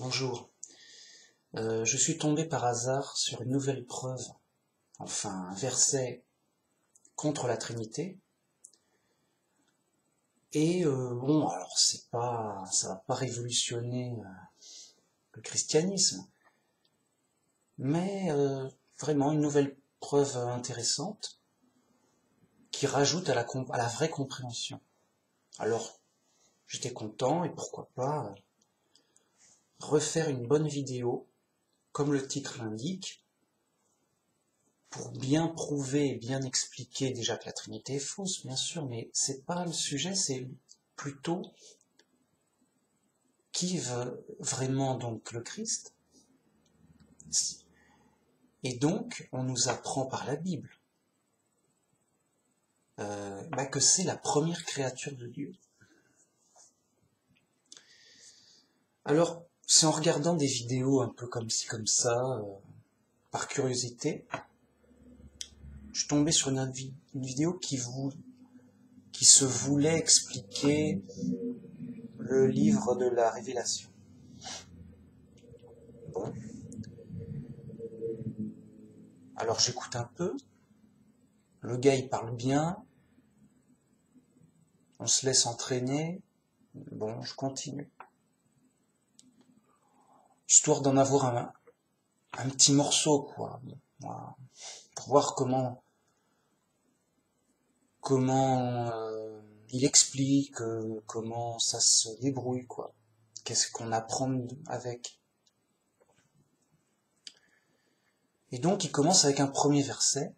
Bonjour. Je suis tombé par hasard sur une nouvelle preuve, enfin un verset contre la Trinité. Et bon, alors ça va pas révolutionner le christianisme, mais vraiment une nouvelle preuve intéressante qui rajoute à la vraie compréhension. Alors, j'étais content et pourquoi pas refaire une bonne vidéo, comme le titre l'indique, pour bien prouver et bien expliquer déjà que la Trinité est fausse, bien sûr, mais c'est pas le sujet, c'est plutôt qui veut vraiment donc le Christ. Et donc, on nous apprend par la Bible que c'est la première créature de Dieu. Alors, c'est en regardant des vidéos un peu comme ci, comme ça, par curiosité, je suis tombé sur une vidéo qui se voulait expliquer le livre de la Révélation. Bon. Alors j'écoute un peu, le gars il parle bien, on se laisse entraîner, bon, je continue. Histoire d'en avoir un petit morceau, quoi, voilà, pour voir comment il explique, comment ça se débrouille, quoi. Qu'est-ce qu'on apprend avec. Et donc il commence avec un premier verset.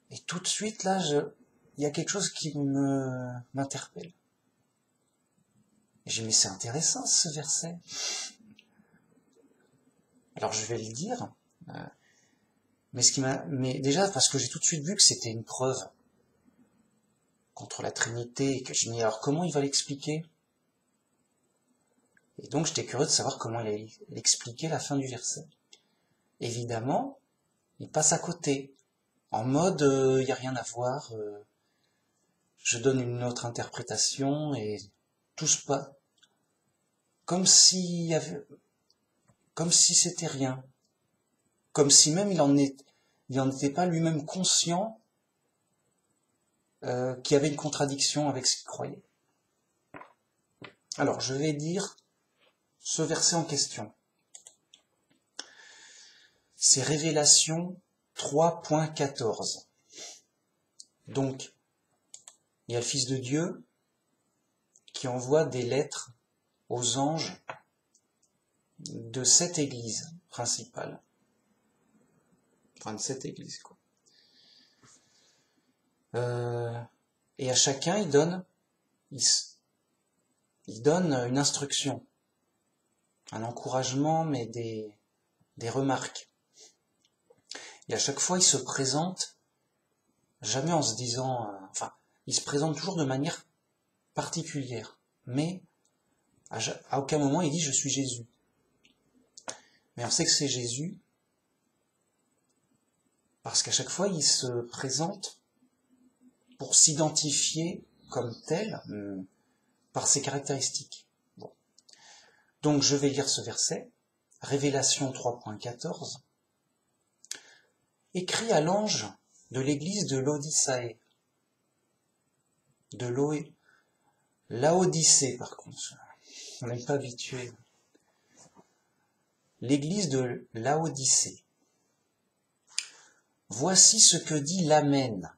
Et tout de suite, là, il y a quelque chose qui m'interpelle. Et j'ai dit, mais c'est intéressant ce verset. Alors je vais le dire. Mais déjà, parce que j'ai tout de suite vu que c'était une preuve contre la Trinité, et que je me dis, alors comment il va l'expliquer? Et donc j'étais curieux de savoir comment il allait expliquer la fin du verset. Évidemment, il passe à côté, en mode, il n'y a rien à voir, je donne une autre interprétation, et tout se passe comme si c'était rien, comme si même il en était pas lui-même conscient qu'il y avait une contradiction avec ce qu'il croyait. Alors, je vais dire ce verset en question. C'est Révélation 3.14. Donc, il y a le Fils de Dieu qui envoie des lettres aux anges de 7 églises principales. Enfin, de 7 églises, quoi. Et à chacun, il donne une instruction, un encouragement, mais des remarques. Et à chaque fois, il se présente, jamais en se disant, il se présente toujours de manière particulière, mais à aucun moment il dit je suis Jésus. Mais on sait que c'est Jésus parce qu'à chaque fois il se présente pour s'identifier comme tel par ses caractéristiques. Bon. Donc je vais lire ce verset, Révélation 3.14, écrit à l'ange de l'église de l'Odyssée, Laodicée par contre, on n'est pas habitué. L'église de Laodicée. Voici ce que dit l'Amen,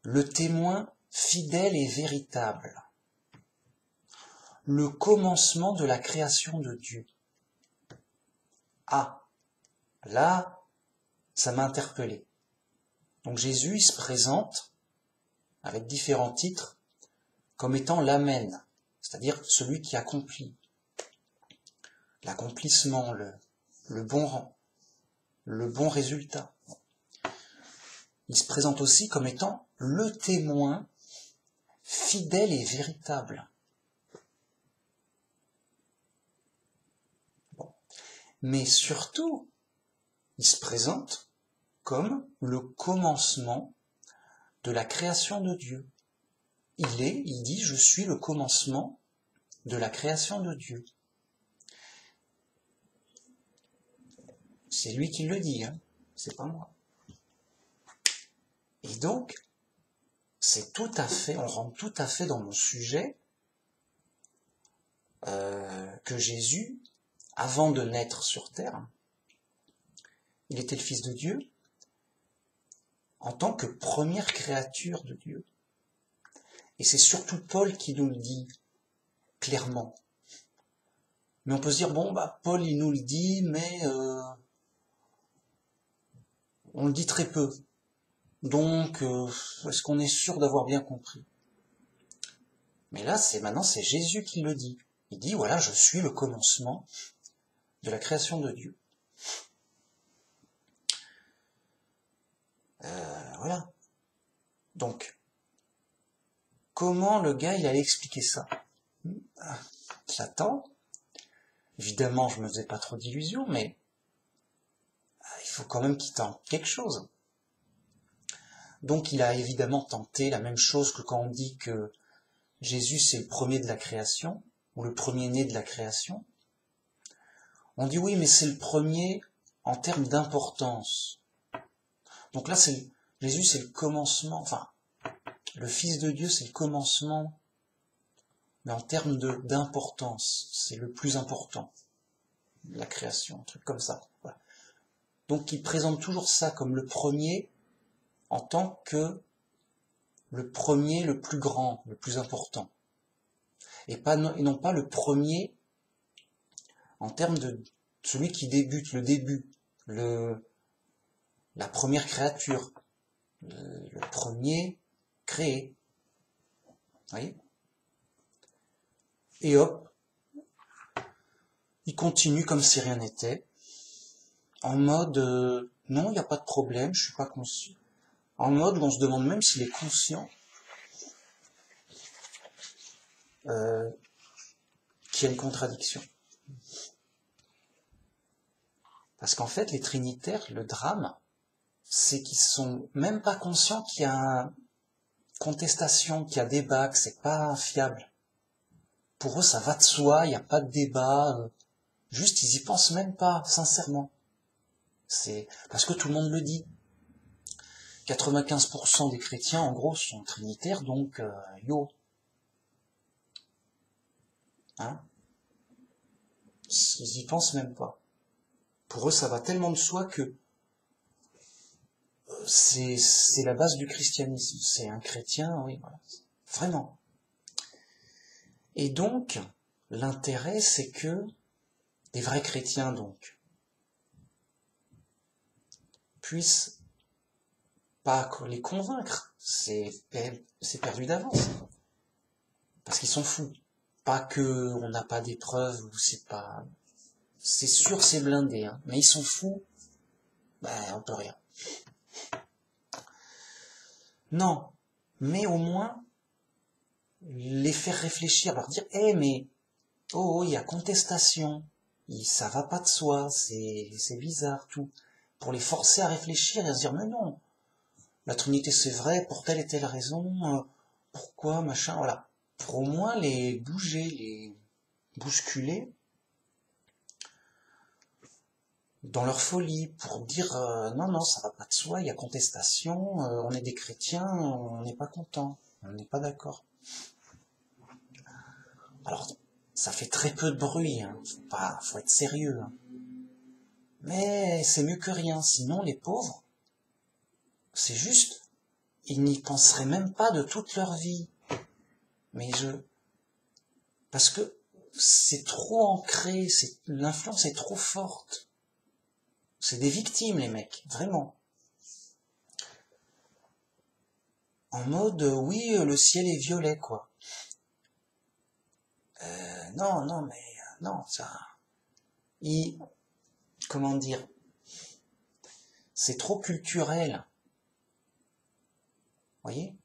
le témoin fidèle et véritable, le commencement de la création de Dieu. Ah, là, ça m'a interpellé. Donc Jésus, il se présente avec différents titres comme étant l'Amen, c'est-à-dire celui qui accomplit, l'accomplissement, le bon résultat. Il se présente aussi comme étant le témoin fidèle et véritable. Bon. Mais surtout, il se présente comme le commencement de la création de Dieu. Il dit, je suis le commencement de la création de Dieu. C'est lui qui le dit, hein, c'est pas moi. Et donc, c'est tout à fait, on rentre tout à fait dans mon sujet, que Jésus, avant de naître sur terre, il était le Fils de Dieu, en tant que première créature de Dieu. Et c'est surtout Paul qui nous le dit clairement. Mais on peut se dire, bon, Paul, il nous le dit, mais on le dit très peu. Donc, est-ce qu'on est sûr d'avoir bien compris? Mais là, maintenant, c'est Jésus qui le dit. Il dit, voilà, je suis le commencement de la création de Dieu. Voilà. Donc, comment le gars, il allait expliquer ça? J'attends. Évidemment, je me faisais pas trop d'illusions, mais il faut quand même qu'il tente quelque chose. Donc, il a évidemment tenté la même chose que quand on dit que Jésus, c'est le premier de la création, ou le premier-né de la création. On dit oui, mais c'est le premier en termes d'importance. Donc là, Jésus, c'est le commencement, enfin, le Fils de Dieu, c'est le commencement, mais en termes d'importance, c'est le plus important de la création, un truc comme ça. Voilà. Donc il présente toujours ça comme le premier en tant que le premier, le plus grand, le plus important. Et non pas le premier en termes de celui qui débute, le début, la première créature, le premier créé. Vous voyez ? Et hop, il continue comme si rien n'était, en mode non, il n'y a pas de problème, je suis pas conscient. En mode où on se demande même s'il est conscient qu'il y a une contradiction. Parce qu'en fait, les trinitaires, le drame, c'est qu'ils sont même pas conscients qu'il y a contestation, qu'il y a débat, que c'est pas fiable. Pour eux, ça va de soi, il n'y a pas de débat. Juste, ils y pensent même pas, sincèrement. C'est parce que tout le monde le dit. 95% des chrétiens, en gros, sont trinitaires, donc yo. Hein? Ils y pensent même pas. Pour eux, ça va tellement de soi que c'est la base du christianisme. C'est un chrétien, oui, voilà. Vraiment. Et donc, l'intérêt, c'est que les vrais chrétiens, donc, puissent pas les convaincre. C'est perdu d'avance. Parce qu'ils sont fous. Pas que on n'a pas d'épreuves, ou c'est pas... C'est sûr, c'est blindé, hein. Mais ils sont fous. On peut rien. Non. Mais au moins, les faire réfléchir, leur dire, mais, il y a contestation. Ça va pas de soi, c'est bizarre, tout. Pour les forcer à réfléchir et à se dire, mais non, la Trinité c'est vrai, pour telle et telle raison, pourquoi, machin, voilà. Pour au moins les bouger, les bousculer dans leur folie, pour dire, non, ça va pas de soi, il y a contestation, on est des chrétiens, on n'est pas content, on n'est pas d'accord. Alors, ça fait très peu de bruit, hein. Faut être sérieux, hein. Mais c'est mieux que rien, sinon les pauvres, c'est juste, ils n'y penseraient même pas de toute leur vie. Parce que c'est trop ancré, l'influence est trop forte. C'est des victimes, les mecs, vraiment. En mode, oui, le ciel est violet, quoi. Non, ça... Comment dire? C'est trop culturel. Voyez?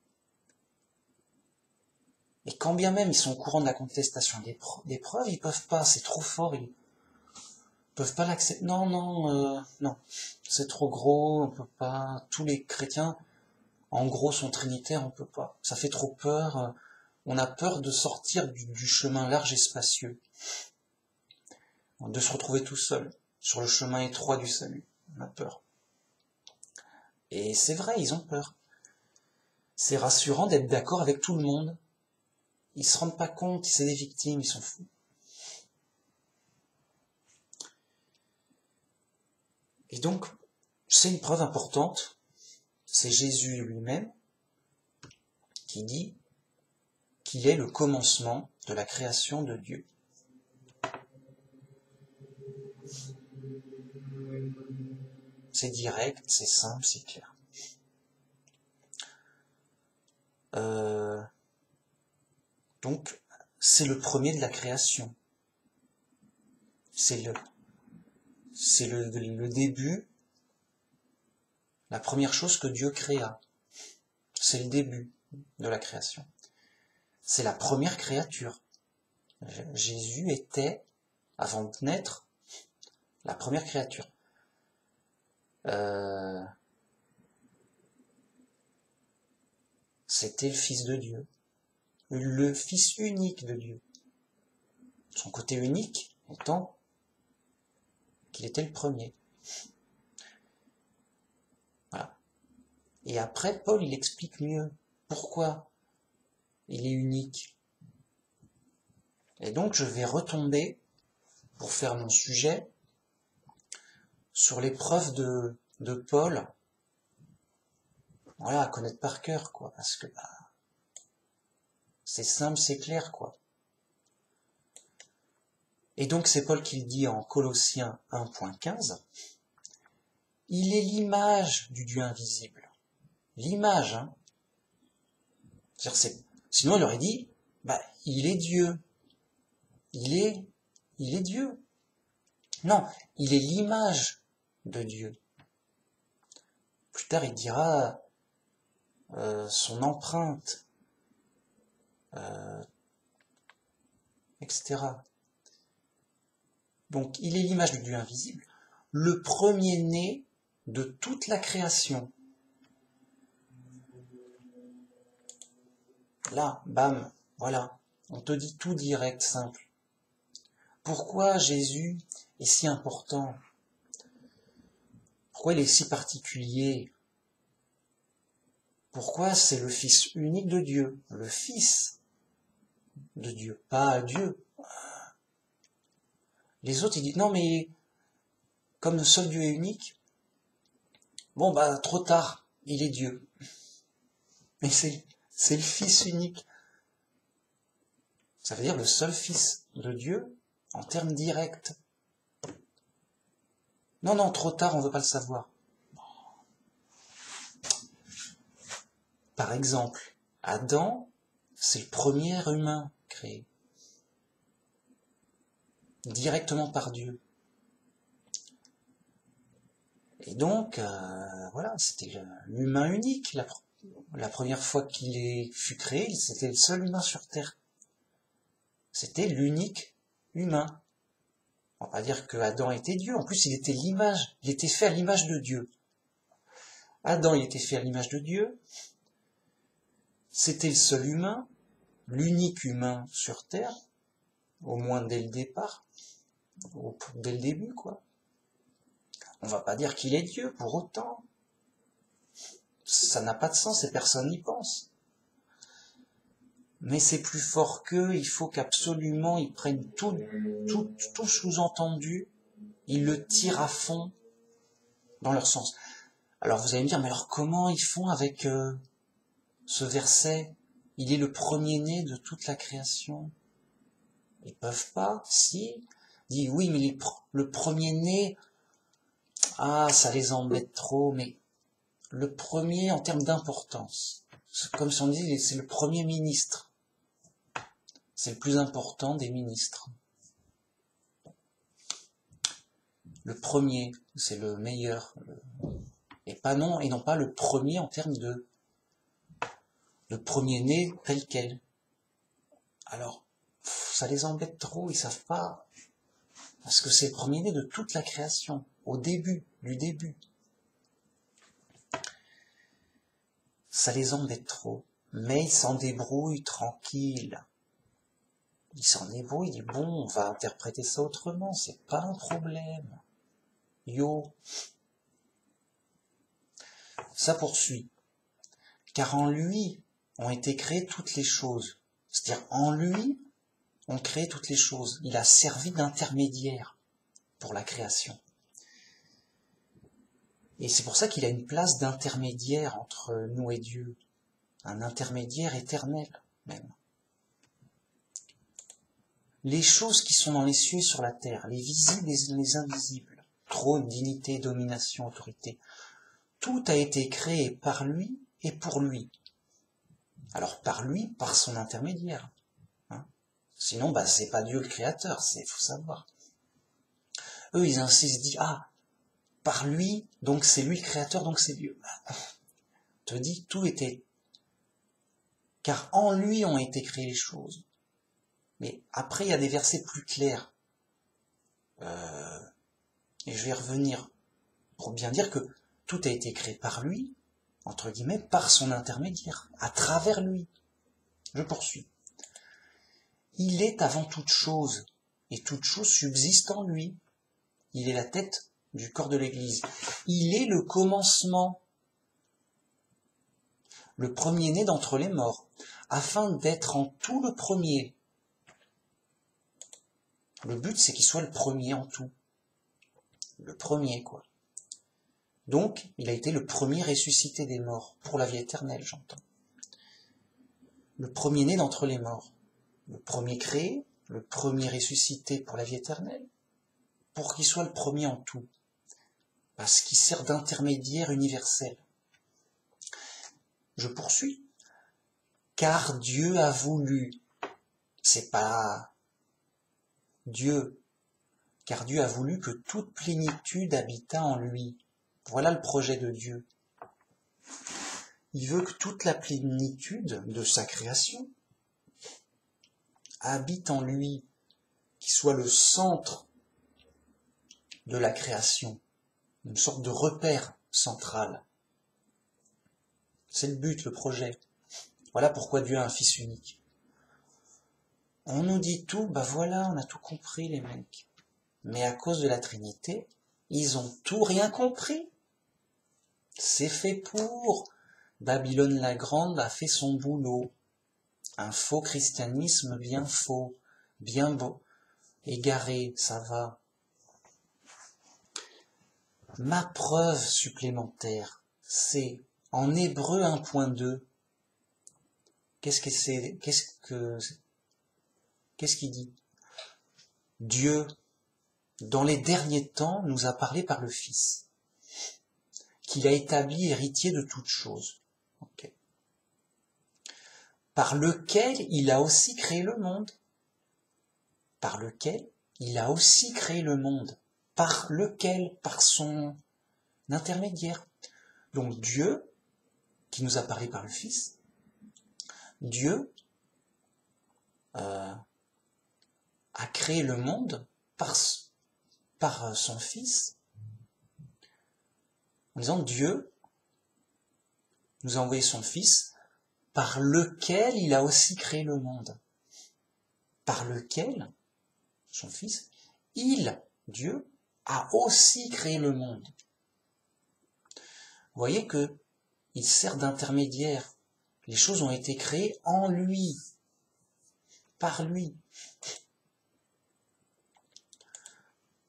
Et quand bien même ils sont au courant de la contestation des preuves, ils peuvent pas, c'est trop fort, ils peuvent pas l'accepter. Non, c'est trop gros, on peut pas. Tous les chrétiens, en gros, sont trinitaires, on peut pas. Ça fait trop peur. on a peur de sortir du chemin large et spacieux, de se retrouver tout seul sur le chemin étroit du salut. On a peur. Et c'est vrai, ils ont peur. C'est rassurant d'être d'accord avec tout le monde. Ils se rendent pas compte, c'est des victimes, ils sont fous. Et donc, c'est une preuve importante, c'est Jésus lui-même qui dit qu'il est le commencement de la création de Dieu. C'est direct, c'est simple, c'est clair. Donc, c'est le premier de la création. C'est le début, la première chose que Dieu créa. C'est le début de la création. C'est la première créature. Jésus était, avant de naître, la première créature. C'était le Fils de Dieu, le Fils unique de Dieu. Son côté unique étant qu'il était le premier. Voilà. Et après, Paul, il explique mieux pourquoi il est unique. Et donc, je vais retomber, pour faire mon sujet, sur les preuves de Paul, voilà, à connaître par cœur, quoi, parce que c'est simple, c'est clair, quoi. Et donc c'est Paul qui le dit en Colossiens 1.15, il est l'image du Dieu invisible. L'image, hein. Sinon il aurait dit, il est Dieu. Il est Dieu. Non, il est l'image de Dieu. Plus tard il dira son empreinte, etc. Donc, il est l'image du Dieu invisible, le premier-né de toute la création. Là, bam, voilà, on te dit tout direct, simple. Pourquoi Jésus est si important? Pourquoi il est si particulier? Pourquoi c'est le Fils unique de Dieu, le Fils de Dieu, pas Dieu? Les autres, ils disent, non mais, comme le seul Dieu est unique, bon trop tard, il est Dieu. Mais c'est le Fils unique. Ça veut dire le seul Fils de Dieu, en termes directs. Non, trop tard, on ne veut pas le savoir. Par exemple, Adam, c'est le premier humain créé. Directement par Dieu. Et donc, voilà, c'était l'humain unique. La première fois qu'il fut créé, c'était le seul humain sur Terre. C'était l'unique humain. On va pas dire que Adam était Dieu. En plus, il était l'image. Il était fait à l'image de Dieu. Adam, il était fait à l'image de Dieu. C'était le seul humain, l'unique humain sur Terre, au moins dès le départ, dès le début, quoi. On va pas dire qu'il est Dieu pour autant. Ça n'a pas de sens et personne n'y pense. Mais c'est plus fort qu'eux, il faut qu'absolument ils prennent tout sous-entendu, ils le tirent à fond dans leur sens. Alors vous allez me dire, mais alors comment ils font avec ce verset? Il est le premier-né de toute la création. Ils peuvent pas, si. Dit oui, mais le premier-né, ça les embête trop, mais le premier en termes d'importance. Comme si on dit, c'est le premier ministre. C'est le plus important des ministres. Le premier, c'est le meilleur. Et non pas le premier en termes de premier-né tel quel. Alors, ça les embête trop, ils savent pas. Parce que c'est le premier-né de toute la création, au début, du début. Ça les embête trop. mais il s'en débrouille tranquille. Il s'en débrouille, il dit bon, on va interpréter ça autrement, c'est pas un problème. Yo. Ça poursuit. Car en lui ont été créées toutes les choses. C'est-à-dire en lui on crée toutes les choses. Il a servi d'intermédiaire pour la création. Et c'est pour ça qu'il a une place d'intermédiaire entre nous et Dieu. Un intermédiaire éternel, même. Les choses qui sont dans les cieux et sur la terre, les visibles et les invisibles, trône, dignité, domination, autorité, tout a été créé par lui et pour lui. Alors par lui, par son intermédiaire. Hein. Sinon, c'est pas Dieu le créateur, faut savoir. Eux, ils insistent, disent, par lui, donc c'est lui le créateur, donc c'est Dieu. Te dit, tout était. Car en lui ont été créées les choses. Mais après, il y a des versets plus clairs. Et je vais revenir pour bien dire que tout a été créé par lui, entre guillemets, par son intermédiaire, à travers lui. Je poursuis. Il est avant toute chose, et toute chose subsiste en lui. Il est la tête du corps de l'Église. Il est le commencement, le premier-né d'entre les morts, afin d'être en tout le premier. Le but, c'est qu'il soit le premier en tout. Le premier, quoi. Donc, il a été le premier ressuscité des morts, pour la vie éternelle, j'entends. Le premier-né d'entre les morts. Le premier créé, le premier ressuscité pour la vie éternelle, pour qu'il soit le premier en tout. Parce qu'il sert d'intermédiaire universel. Je poursuis. Car Dieu a voulu. C'est pas Dieu. Car Dieu a voulu que toute plénitude habitât en lui. Voilà le projet de Dieu. Il veut que toute la plénitude de sa création habite en lui, qu'il soit le centre de la création, une sorte de repère central. C'est le but, le projet. Voilà pourquoi Dieu a un fils unique. On nous dit tout, voilà, on a tout compris les mecs. Mais à cause de la Trinité, ils ont tout rien compris. C'est fait pour. Babylone la Grande a fait son boulot. Un faux christianisme bien faux, bien beau, égaré, ça va. Ma preuve supplémentaire, c'est en Hébreu 1.2. Qu'est-ce qu'il dit? Dieu, dans les derniers temps, nous a parlé par le Fils, qu'il a établi héritier de toutes choses. Okay. Par lequel il a aussi créé le monde. Par lequel il a aussi créé le monde. Par lequel? Par son intermédiaire. Donc Dieu, qui nous a parlé par le Fils, Dieu a créé le monde par son Fils, en disant Dieu nous a envoyé son Fils, par lequel il a aussi créé le monde. Par lequel, son Fils, Dieu, a aussi créé le monde. Vous voyez que il sert d'intermédiaire. Les choses ont été créées en lui, par lui,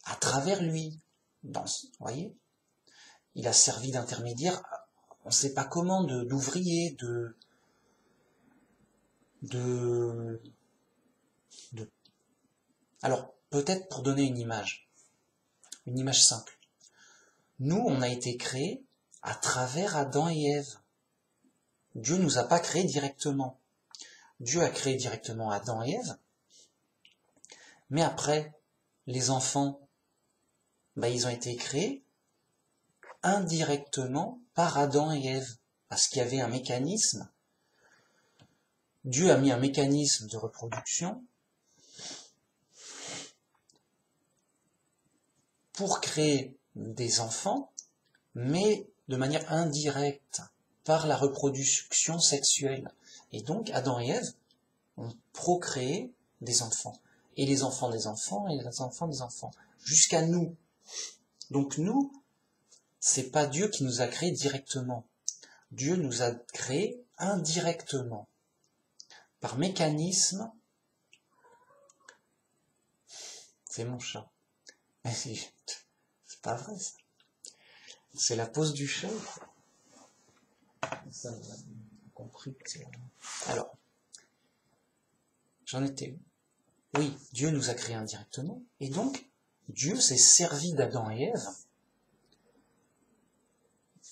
à travers lui. Vous voyez, il a servi d'intermédiaire, on ne sait pas comment, d'ouvrier, Alors, peut-être pour donner une image simple. Nous, on a été créés à travers Adam et Ève. Dieu nous a pas créés directement. Dieu a créé directement Adam et Ève, mais après, les enfants, ils ont été créés indirectement par Adam et Ève, parce qu'il y avait un mécanisme. Dieu a mis un mécanisme de reproduction pour créer des enfants, mais de manière indirecte, par la reproduction sexuelle. Et donc, Adam et Ève ont procréé des enfants. Et les enfants des enfants, et les enfants des enfants. Jusqu'à nous. Donc nous, c'est pas Dieu qui nous a créés directement. Dieu nous a créés indirectement. Par mécanisme. C'est mon chat. C'est pas vrai, ça. C'est la pose du chat. Ça, on a compris. Alors, j'en étais où? Oui, Dieu nous a créés indirectement. Et donc, Dieu s'est servi d'Adam et Ève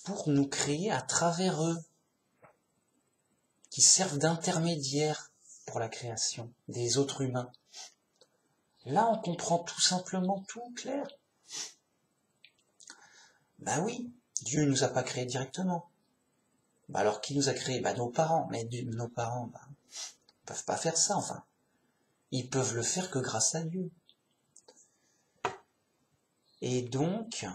pour nous créer à travers eux, qui servent d'intermédiaires pour la création des autres humains. Là, on comprend tout simplement tout clair. Ben oui, Dieu ne nous a pas créés directement. Ben alors, qui nous a créés? Ben nos parents. Mais nos parents, ben, ils peuvent pas faire ça, enfin. Ils peuvent le faire que grâce à Dieu. Et donc,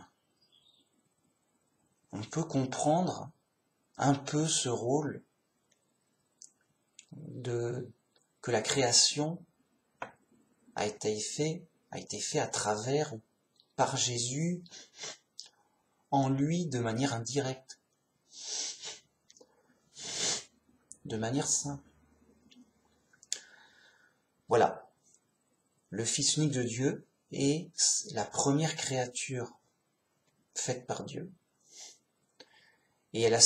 on peut comprendre un peu ce rôle que la création a été fait à travers, par Jésus, en lui de manière indirecte, de manière simple. Voilà, le Fils unique de Dieu est la première créature faite par Dieu. Et elle a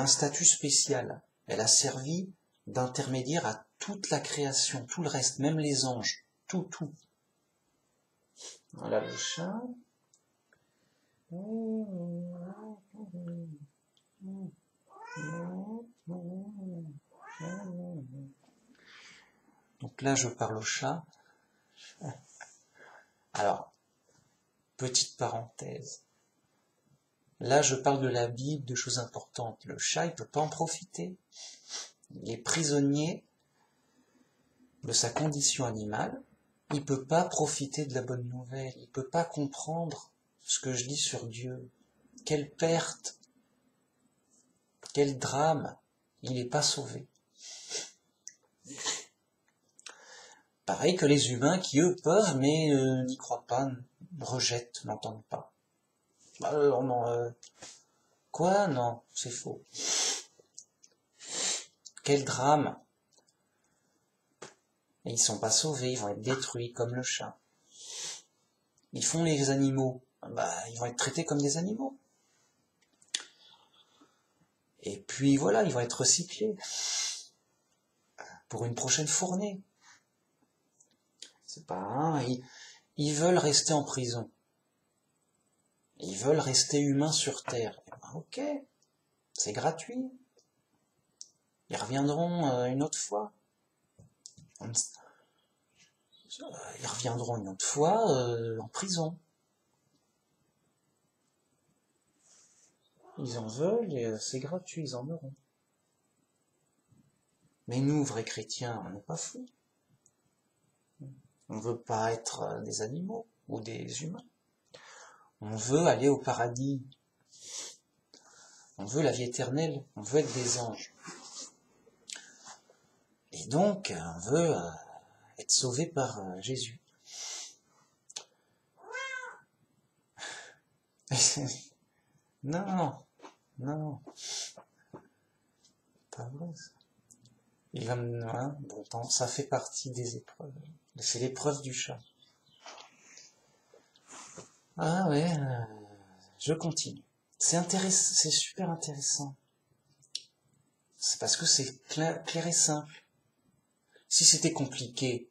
un statut spécial, elle a servi d'intermédiaire à toute la création, tout le reste, même les anges, tout. Voilà le chat. Donc là, je parle au chat. Alors, petite parenthèse. Là, je parle de la Bible, de choses importantes. Le chat, il ne peut pas en profiter. Il est prisonnier de sa condition animale. Il ne peut pas profiter de la bonne nouvelle. Il ne peut pas comprendre ce que je dis sur Dieu. Quelle perte, quel drame. Il n'est pas sauvé. Pareil que les humains qui, eux, peuvent, mais n'y croient pas, rejettent, n'entendent pas. Alors non, quoi? Non, c'est faux. Quel drame! Et ils sont pas sauvés, ils vont être détruits comme le chat. Ils font les animaux, ils vont être traités comme des animaux. Et puis voilà, ils vont être recyclés pour une prochaine fournée. C'est pas ils veulent rester en prison. Ils veulent rester humains sur Terre. Ok, c'est gratuit. Ils reviendront une autre fois. Ils reviendront une autre fois en prison. Ils en veulent et c'est gratuit, ils en auront. Mais nous, vrais chrétiens, on n'est pas fous. On ne veut pas être des animaux ou des humains. On veut aller au paradis. On veut la vie éternelle. On veut être des anges. Et donc, on veut être sauvé par Jésus. Non. Pas vrai, ça. Il va me... Hein, bon, ça fait partie des épreuves. C'est l'épreuve du chat. Ah ouais, je continue. C'est intéressant, c'est super intéressant. C'est parce que c'est clair et simple. Si c'était compliqué,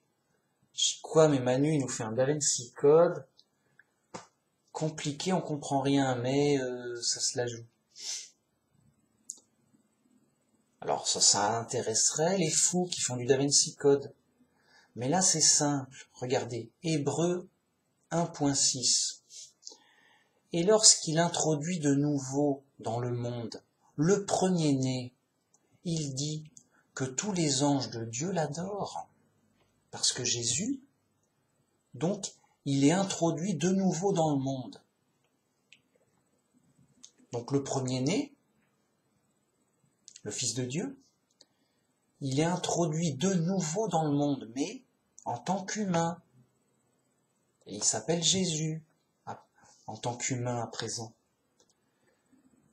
quoi, mais Manu, il nous fait un Da Vinci Code. Compliqué, on comprend rien, mais ça se la joue. Alors ça intéresserait les fous qui font du Da Vinci Code. Mais là, c'est simple. Regardez, Hébreux 1.6. Et lorsqu'il introduit de nouveau dans le monde le premier-né, il dit que tous les anges de Dieu l'adorent. Parce que Jésus, donc, il est introduit de nouveau dans le monde. Donc le premier-né, le Fils de Dieu, il est introduit de nouveau dans le monde, mais en tant qu'humain. Et il s'appelle Jésus, en tant qu'humain à présent.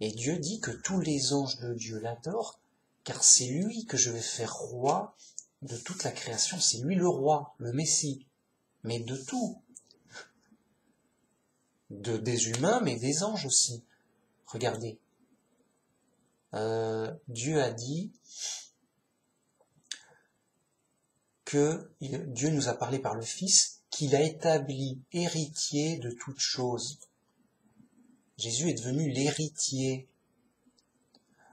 Et Dieu dit que tous les anges de Dieu l'adorent, car c'est lui que je vais faire roi de toute la création. C'est lui le roi, le Messie, mais de tout. Des humains, mais des anges aussi. Regardez. Dieu a dit que Dieu nous a parlé par le Fils, qu'il a établi héritier de toutes choses. Jésus est devenu l'héritier.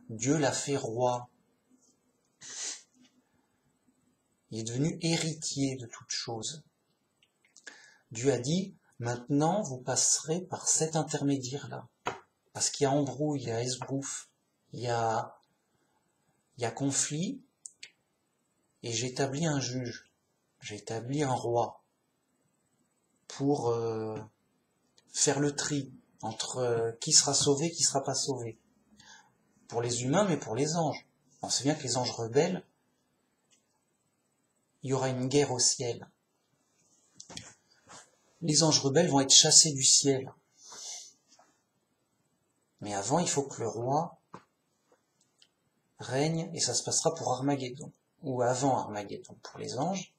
Dieu l'a fait roi. Il est devenu héritier de toutes choses. Dieu a dit, maintenant vous passerez par cet intermédiaire-là. Parce qu'il y a embrouille, il y a esbrouf, il y a conflit, et j'ai établi un juge, j'ai établi un roi pour faire le tri entre qui sera sauvé, qui sera pas sauvé. Pour les humains, mais pour les anges. On sait bien que les anges rebelles, il y aura une guerre au ciel. Les anges rebelles vont être chassés du ciel. Mais avant, il faut que le roi règne, et ça se passera pour Armageddon, ou avant Armageddon pour les anges,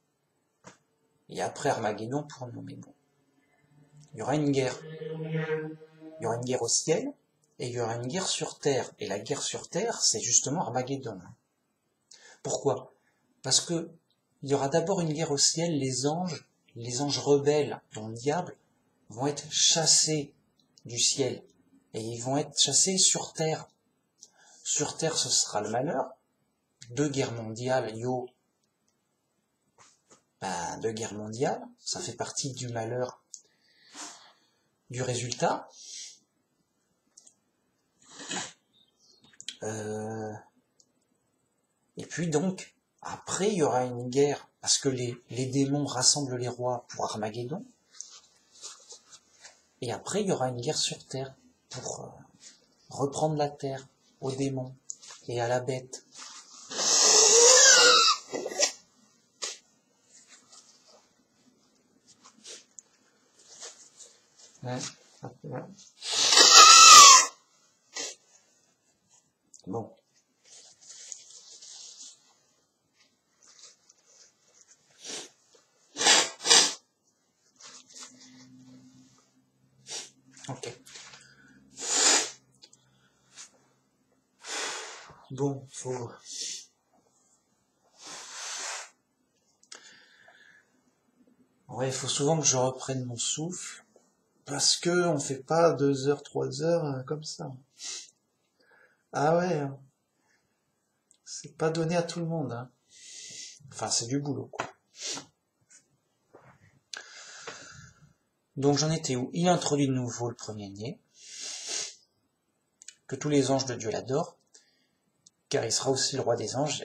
et après Armageddon pour nous. Mais bon, il y aura une guerre. Il y aura une guerre au ciel, et il y aura une guerre sur terre. Et la guerre sur terre, c'est justement Armageddon. Pourquoi? Parce que il y aura d'abord une guerre au ciel, les anges rebelles, dont le diable, vont être chassés du ciel. Et ils vont être chassés sur terre. Sur terre, ce sera le malheur. 2 guerres mondiales, 2 guerres mondiales, ça fait partie du malheur, du résultat. Et puis donc, après, il y aura une guerre, parce que les démons rassemblent les rois pour Armageddon. Et après, il y aura une guerre sur terre, pour reprendre la terre aux démons et à la bête. Ouais. Bon. Ok. Bon, il faut souvent que je reprenne mon souffle, parce que on fait pas 2 heures, 3 heures comme ça. Ah ouais, c'est pas donné à tout le monde, hein. Enfin, c'est du boulot, quoi. Donc j'en étais où? Il introduit de nouveau le premier-né, que tous les anges de Dieu l'adorent, car il sera aussi le roi des anges,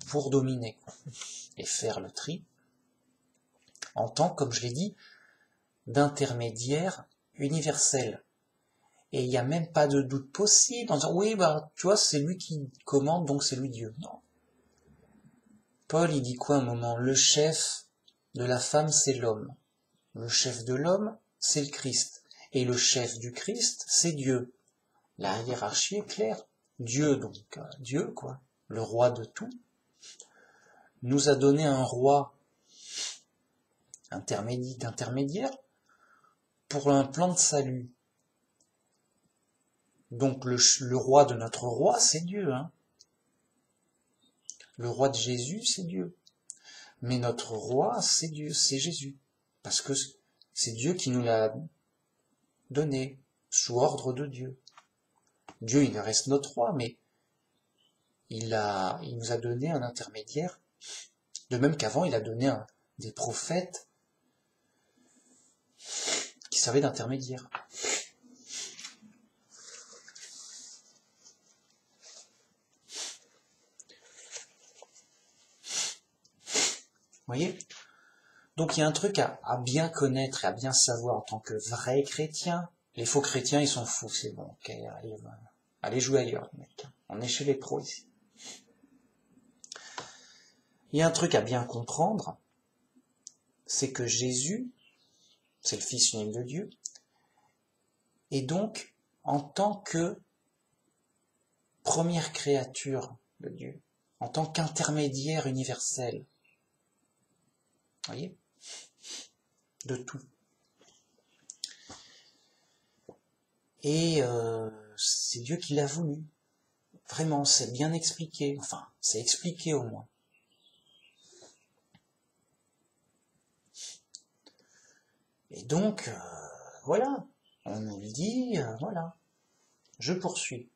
pour dominer, quoi, et faire le tri, en tant, comme je l'ai dit, d'intermédiaire universel. Et il n'y a même pas de doute possible en disant, oui, tu vois, c'est lui qui commande, donc c'est lui Dieu. Non. Paul, il dit quoi à un moment? Le chef de la femme, c'est l'homme. Le chef de l'homme, c'est le Christ. Et le chef du Christ, c'est Dieu. La hiérarchie est claire. Dieu, donc, Dieu, quoi, le roi de tout, nous a donné un roi intermédiaire pour un plan de salut. Donc le roi de notre roi, c'est Dieu, hein. Le roi de Jésus, c'est Dieu. Mais notre roi, c'est Dieu, c'est Jésus. Parce que c'est Dieu qui nous l'a donné, sous ordre de Dieu. Dieu, il reste notre roi, mais il nous a donné un intermédiaire. De même qu'avant, il a donné des prophètes qui servaient d'intermédiaire. Vous voyez? Donc il y a un truc à bien connaître et à bien savoir en tant que vrai chrétien. Les faux chrétiens, ils sont fous, c'est bon, ok, Allez jouer ailleurs, les mecs. On est chez les pros ici. Il y a un truc à bien comprendre, c'est que Jésus, c'est le Fils unique de Dieu, et donc, en tant que première créature de Dieu, en tant qu'intermédiaire universel, voyez, de tout. Et c'est Dieu qui l'a voulu. Vraiment, c'est bien expliqué. Enfin, c'est expliqué au moins. Et donc, voilà, on nous le dit, voilà. Je poursuis.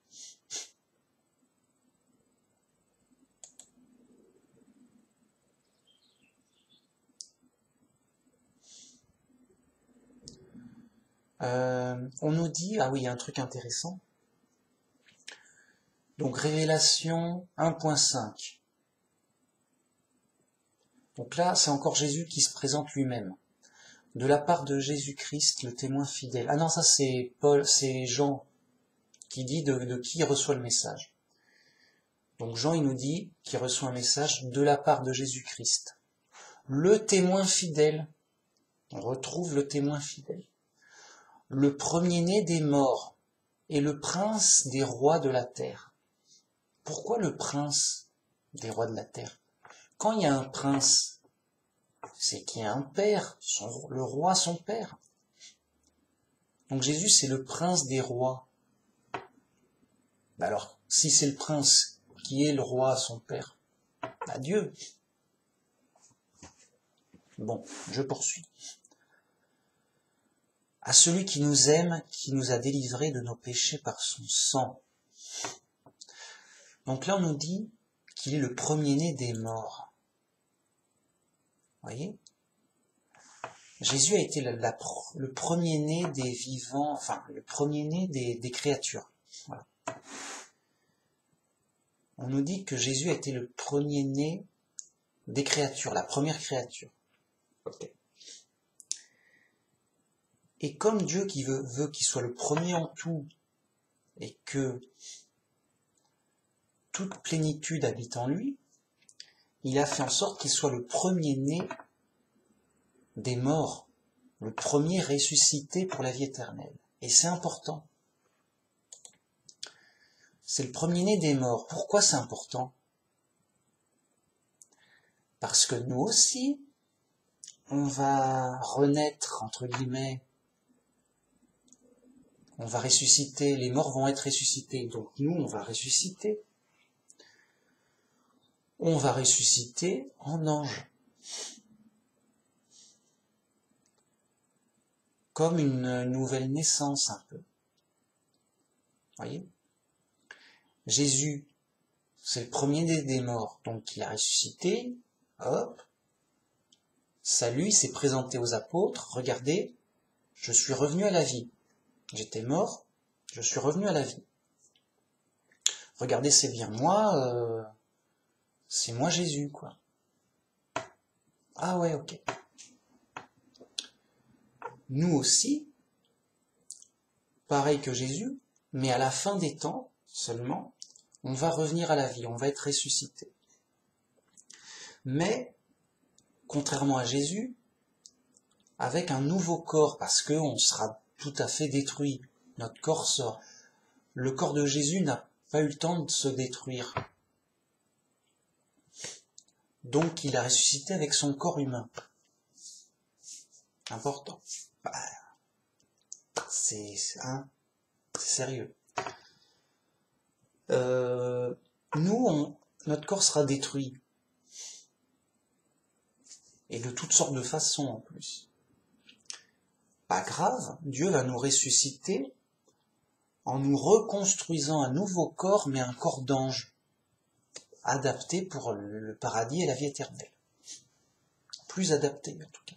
On nous dit, ah oui, il y a un truc intéressant. Donc, Révélation 1.5. Donc là, c'est encore Jésus qui se présente lui-même. De la part de Jésus-Christ, le témoin fidèle. Ah non, ça c'est Paul, c'est Jean qui dit de qui il reçoit le message. Donc Jean, il nous dit qu'il reçoit un message de la part de Jésus-Christ. Le témoin fidèle. On retrouve le témoin fidèle. Le premier-né des morts et le prince des rois de la terre. Pourquoi le prince des rois de la terre? Quand il y a un prince, c'est qu'il y a un père, le roi son père. Donc Jésus, c'est le prince des rois. Alors, si c'est le prince qui est le roi son père, Dieu. Bon, je poursuis. À celui qui nous aime, qui nous a délivrés de nos péchés par son sang. Donc là, on nous dit qu'il est le premier-né des morts. Vous voyez? Jésus a été le premier-né des vivants, enfin, le premier-né des créatures. Voilà. On nous dit que Jésus a été le premier-né des créatures, la première créature. Okay. Et comme Dieu qui veut qu'il soit le premier en tout, et que toute plénitude habite en lui, il a fait en sorte qu'il soit le premier-né des morts, le premier ressuscité pour la vie éternelle. Et c'est important. C'est le premier-né des morts. Pourquoi c'est important? Parce que nous aussi, on va renaître, entre guillemets, on va ressusciter, les morts vont être ressuscités, donc nous, on va ressusciter. On va ressusciter en ange. Comme une nouvelle naissance, un peu. Voyez? Jésus, c'est le premier des morts, donc il a ressuscité, hop, salut, il s'est présenté aux apôtres, regardez, je suis revenu à la vie. J'étais mort, je suis revenu à la vie. Regardez, c'est bien moi, c'est moi Jésus, quoi. Ah ouais, ok. Nous aussi, pareil que Jésus, mais à la fin des temps, seulement, on va revenir à la vie, on va être ressuscité. Mais, contrairement à Jésus, avec un nouveau corps, parce qu'on sera tout à fait détruit. Notre corps sort. Le corps de Jésus n'a pas eu le temps de se détruire. Donc il a ressuscité avec son corps humain. Important. C'est sérieux. Notre corps sera détruit. Et de toutes sortes de façons en plus. Pas grave, Dieu va nous ressusciter en nous reconstruisant un nouveau corps, mais un corps d'ange, adapté pour le paradis et la vie éternelle. Plus adapté en tout cas.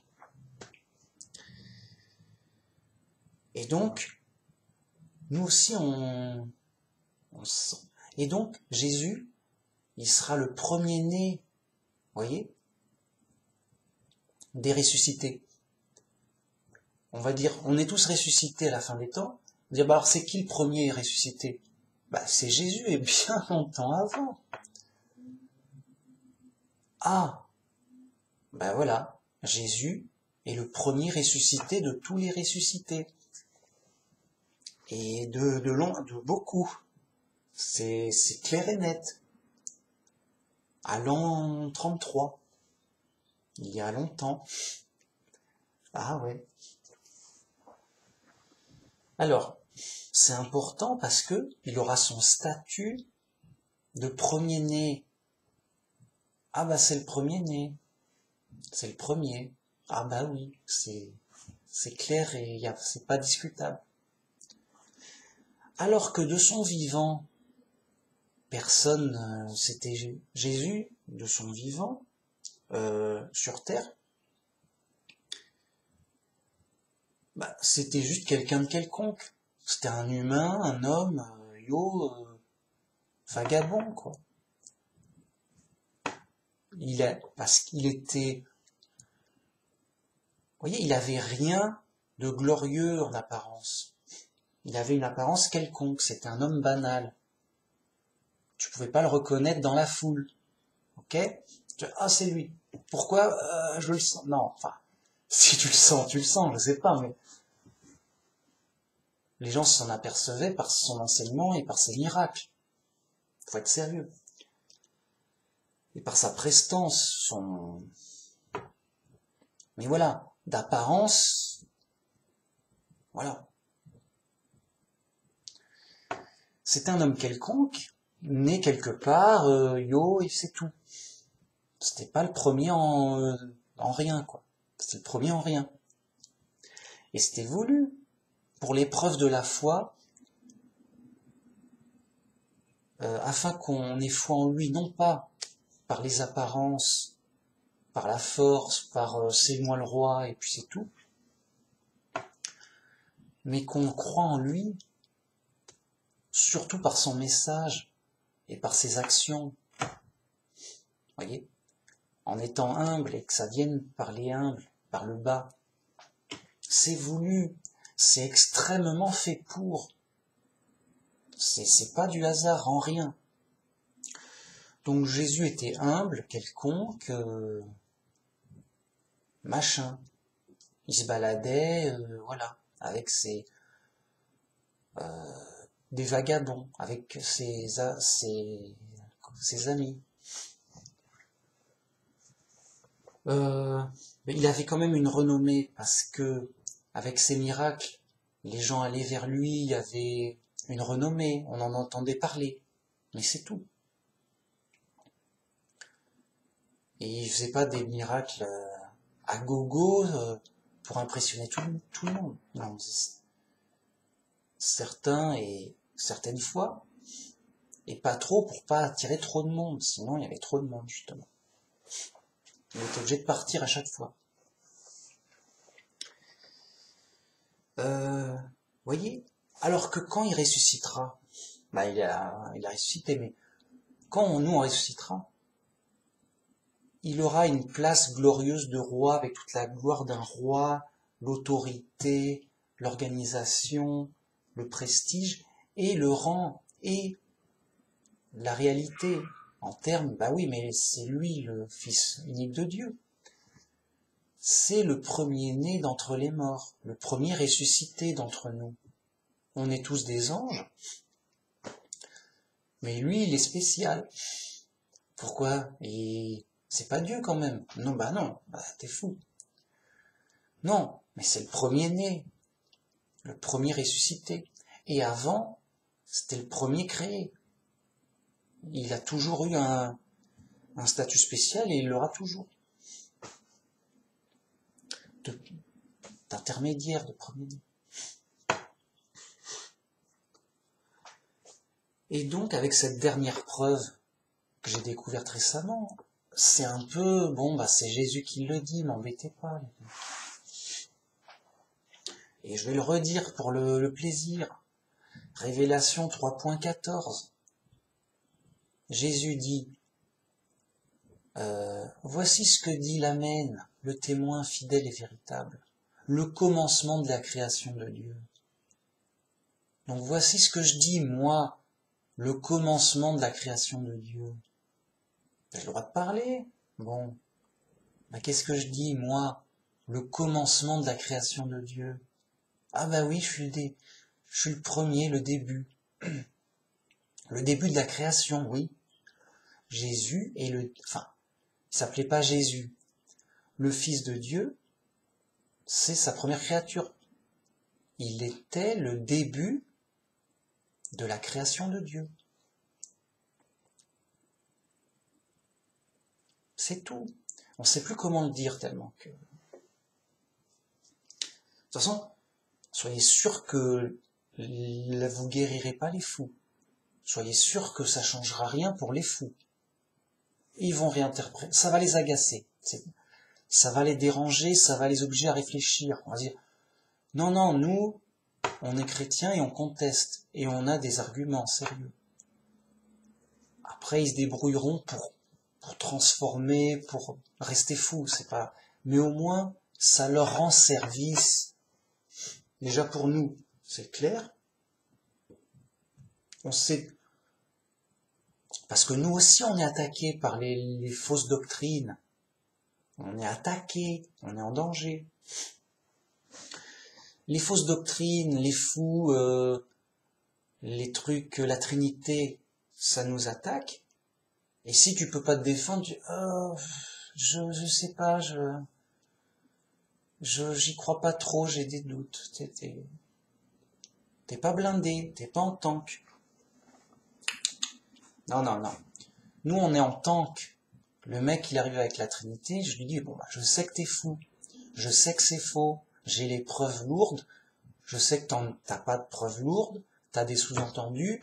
Et donc, nous aussi on sent. Et donc, Jésus, il sera le premier-né, voyez, des ressuscités. On va dire, on est tous ressuscités à la fin des temps. On va dire, alors c'est qui le premier ressuscité? Bah, c'est Jésus et bien longtemps avant. Ah, bah voilà, Jésus est le premier ressuscité de tous les ressuscités. Et de beaucoup. C'est clair et net. À l'an 33, il y a longtemps. Ah ouais. Alors, c'est important parce que il aura son statut de premier-né. Ah bah c'est le premier-né. C'est le premier. Ah bah oui, c'est clair et c'est pas discutable. Alors que de son vivant, personne, c'était Jésus, de son vivant, sur terre, bah, c'était juste quelqu'un de quelconque. C'était un humain, un homme, vagabond, quoi. Parce qu'il était, vous voyez, il avait rien de glorieux en apparence. Il avait une apparence quelconque, c'était un homme banal. Tu pouvais pas le reconnaître dans la foule. Ok? Ah, c'est lui. Pourquoi? Je le sens. Non, enfin, si tu le sens, je sais pas, mais les gens s'en apercevaient par son enseignement et par ses miracles. Faut être sérieux. Et par sa prestance, mais voilà, d'apparence, voilà. C'est un homme quelconque, né quelque part, et c'est tout. C'était pas le premier en rien, quoi. C'était le premier en rien. Et c'était voulu. Pour l'épreuve de la foi, afin qu'on ait foi en lui, non pas par les apparences, par la force, par c'est moi le roi, et puis c'est tout, mais qu'on croit en lui, surtout par son message et par ses actions. Voyez, en étant humble et que ça vienne par les humbles, par le bas. C'est voulu, c'est extrêmement fait pour. C'est pas du hasard, en rien. Donc Jésus était humble, quelconque, machin. Il se baladait, voilà, avec des vagabonds, avec ses amis. Mais il avait quand même une renommée parce que avec ses miracles, les gens allaient vers lui, il y avait une renommée, on en entendait parler, mais c'est tout. Et il faisait pas des miracles à gogo pour impressionner tout le monde. Non, certains et certaines fois, et pas trop pour pas attirer trop de monde, sinon il y avait trop de monde justement. Il était obligé de partir à chaque fois. Voyez, alors que quand il ressuscitera, bah il a ressuscité, mais quand on ressuscitera, il aura une place glorieuse de roi avec toute la gloire d'un roi, l'autorité, l'organisation, le prestige et le rang et la réalité en termes, bah oui, mais c'est lui le Fils unique de Dieu. C'est le premier-né d'entre les morts, le premier ressuscité d'entre nous. On est tous des anges, mais lui, il est spécial. Pourquoi? Et c'est pas Dieu quand même. Non, bah non, bah t'es fou. Non, mais c'est le premier-né, le premier ressuscité. Et avant, c'était le premier créé. Il a toujours eu un statut spécial et il l'aura toujours. D'intermédiaire, de premier-né. Et donc, avec cette dernière preuve que j'ai découverte récemment, c'est un peu, bon, bah c'est Jésus qui le dit, m'embêtez pas. Et je vais le redire pour le plaisir. Révélation 3.14. Jésus dit, voici ce que dit l'Amen, le témoin fidèle et véritable, le commencement de la création de Dieu. Donc voici ce que je dis, moi, le commencement de la création de Dieu. J'ai le droit de parler? Bon. Ben, qu'est-ce que je dis, moi? Le commencement de la création de Dieu. Ah bah oui, je suis le premier, le début. Le début de la création, oui. Jésus est enfin, il s'appelait pas Jésus. Le Fils de Dieu, c'est sa première créature. Il était le début de la création de Dieu. C'est tout. On ne sait plus comment le dire tellement que... De toute façon, soyez sûr que vous guérirez pas les fous. Soyez sûr que ça changera rien pour les fous. Ils vont réinterpréter. Ça va les agacer. Ça va les déranger, ça va les obliger à réfléchir. On va dire, non, non, nous, on est chrétiens et on conteste. Et on a des arguments sérieux. Après, ils se débrouilleront pour transformer, pour rester fous. C'est pas... Mais au moins, ça leur rend service. Déjà pour nous, c'est clair. On sait... Parce que nous aussi, on est attaqués par les fausses doctrines. On est attaqué, on est en danger. Les fausses doctrines, les fous, les trucs, la Trinité, ça nous attaque. Et si tu peux pas te défendre, tu dis, oh, je sais pas, j'y crois pas trop, j'ai des doutes. T'es pas blindé, t'es pas en tank. Non, non, non. Nous, on est en tank. Le mec, il arrive avec la Trinité, je lui dis, bon, bah, je sais que t'es fou. Je sais que c'est faux. J'ai les preuves lourdes. Je sais que t'as pas de preuves lourdes. T'as des sous-entendus.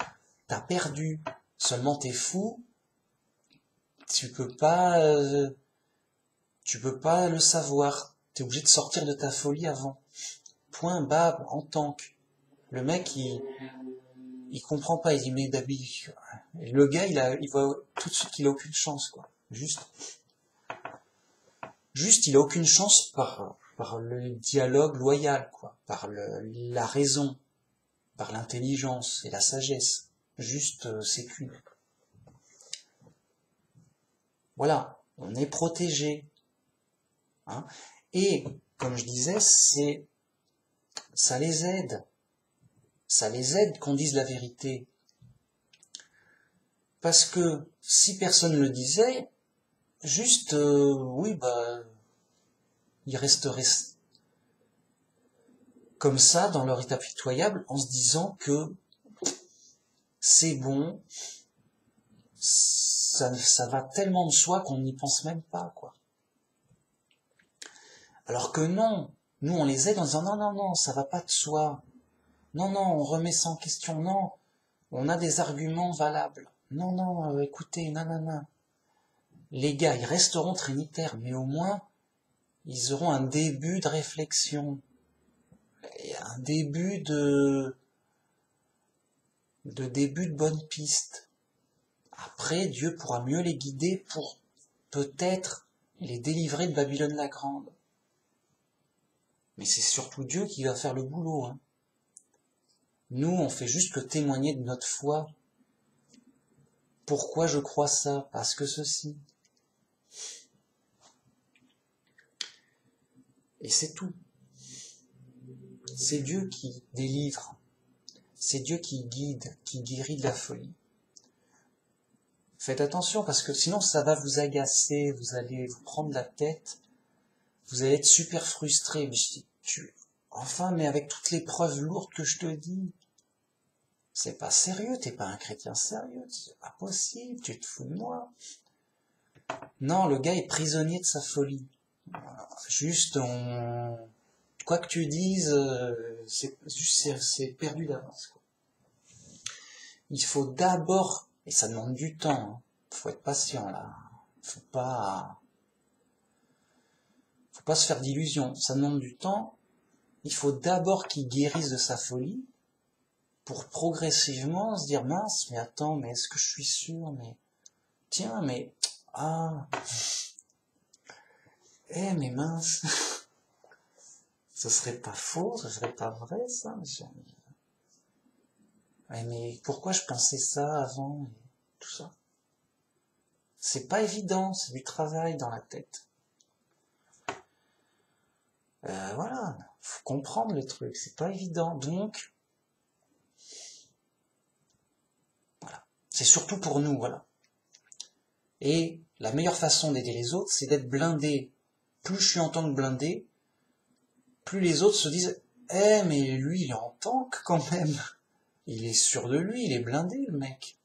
T'as perdu. Seulement t'es fou. Tu peux pas le savoir. T'es obligé de sortir de ta folie avant. Point bas, en tank. Le mec, il comprend pas. Il dit, mais Dabi, le gars, il voit tout de suite qu'il a aucune chance, quoi. Juste, il a aucune chance par le dialogue loyal, quoi. Par la raison, par l'intelligence et la sagesse. Juste, c'est cul. Voilà, on est protégé. Hein. Et, comme je disais, ça les aide. Ça les aide qu'on dise la vérité. Parce que si personne le disait, juste, oui, bah, ils resteraient comme ça dans leur état pitoyable en se disant que c'est bon, ça va tellement de soi qu'on n'y pense même pas, quoi. Alors que non, nous on les aide en disant non, non, non, ça va pas de soi. Non, non, on remet ça en question, non, on a des arguments valables. Non, non, écoutez, nanana. Les gars, ils resteront trinitaires, mais au moins, ils auront un début de réflexion, un début de bonne piste. Après, Dieu pourra mieux les guider pour peut-être les délivrer de Babylone la Grande. Mais c'est surtout Dieu qui va faire le boulot. Hein. Nous, on fait juste que témoigner de notre foi. Pourquoi je crois ça? Parce que ceci. Et c'est tout. C'est Dieu qui délivre. C'est Dieu qui guide, qui guérit de la folie. Faites attention parce que sinon ça va vous agacer, vous allez vous prendre la tête, vous allez être super frustré. Mais je dis, enfin, mais avec toutes les preuves lourdes que je te dis, c'est pas sérieux, t'es pas un chrétien sérieux, c'est pas possible, tu te fous de moi. Non, le gars est prisonnier de sa folie. Juste, quoi que tu dises, c'est perdu d'avance. Quoi. Il faut d'abord, et ça demande du temps, hein, faut être patient là, faut pas se faire d'illusions, ça demande du temps. Il faut d'abord qu'il guérisse de sa folie pour progressivement se dire mince, mais attends, mais est-ce que je suis sûr, mais tiens, mais mais mince, ce serait pas faux, ce serait pas vrai ça. Ouais, mais pourquoi je pensais ça avant, et tout ça? C'est pas évident, c'est du travail dans la tête. Voilà, faut comprendre le truc, c'est pas évident. Donc, voilà, c'est surtout pour nous, voilà. Et la meilleure façon d'aider les autres, c'est d'être blindé. Plus je suis en tant que blindé, plus les autres se disent « Eh, mais lui, il est en tank quand même. Il est sûr de lui, il est blindé, le mec. »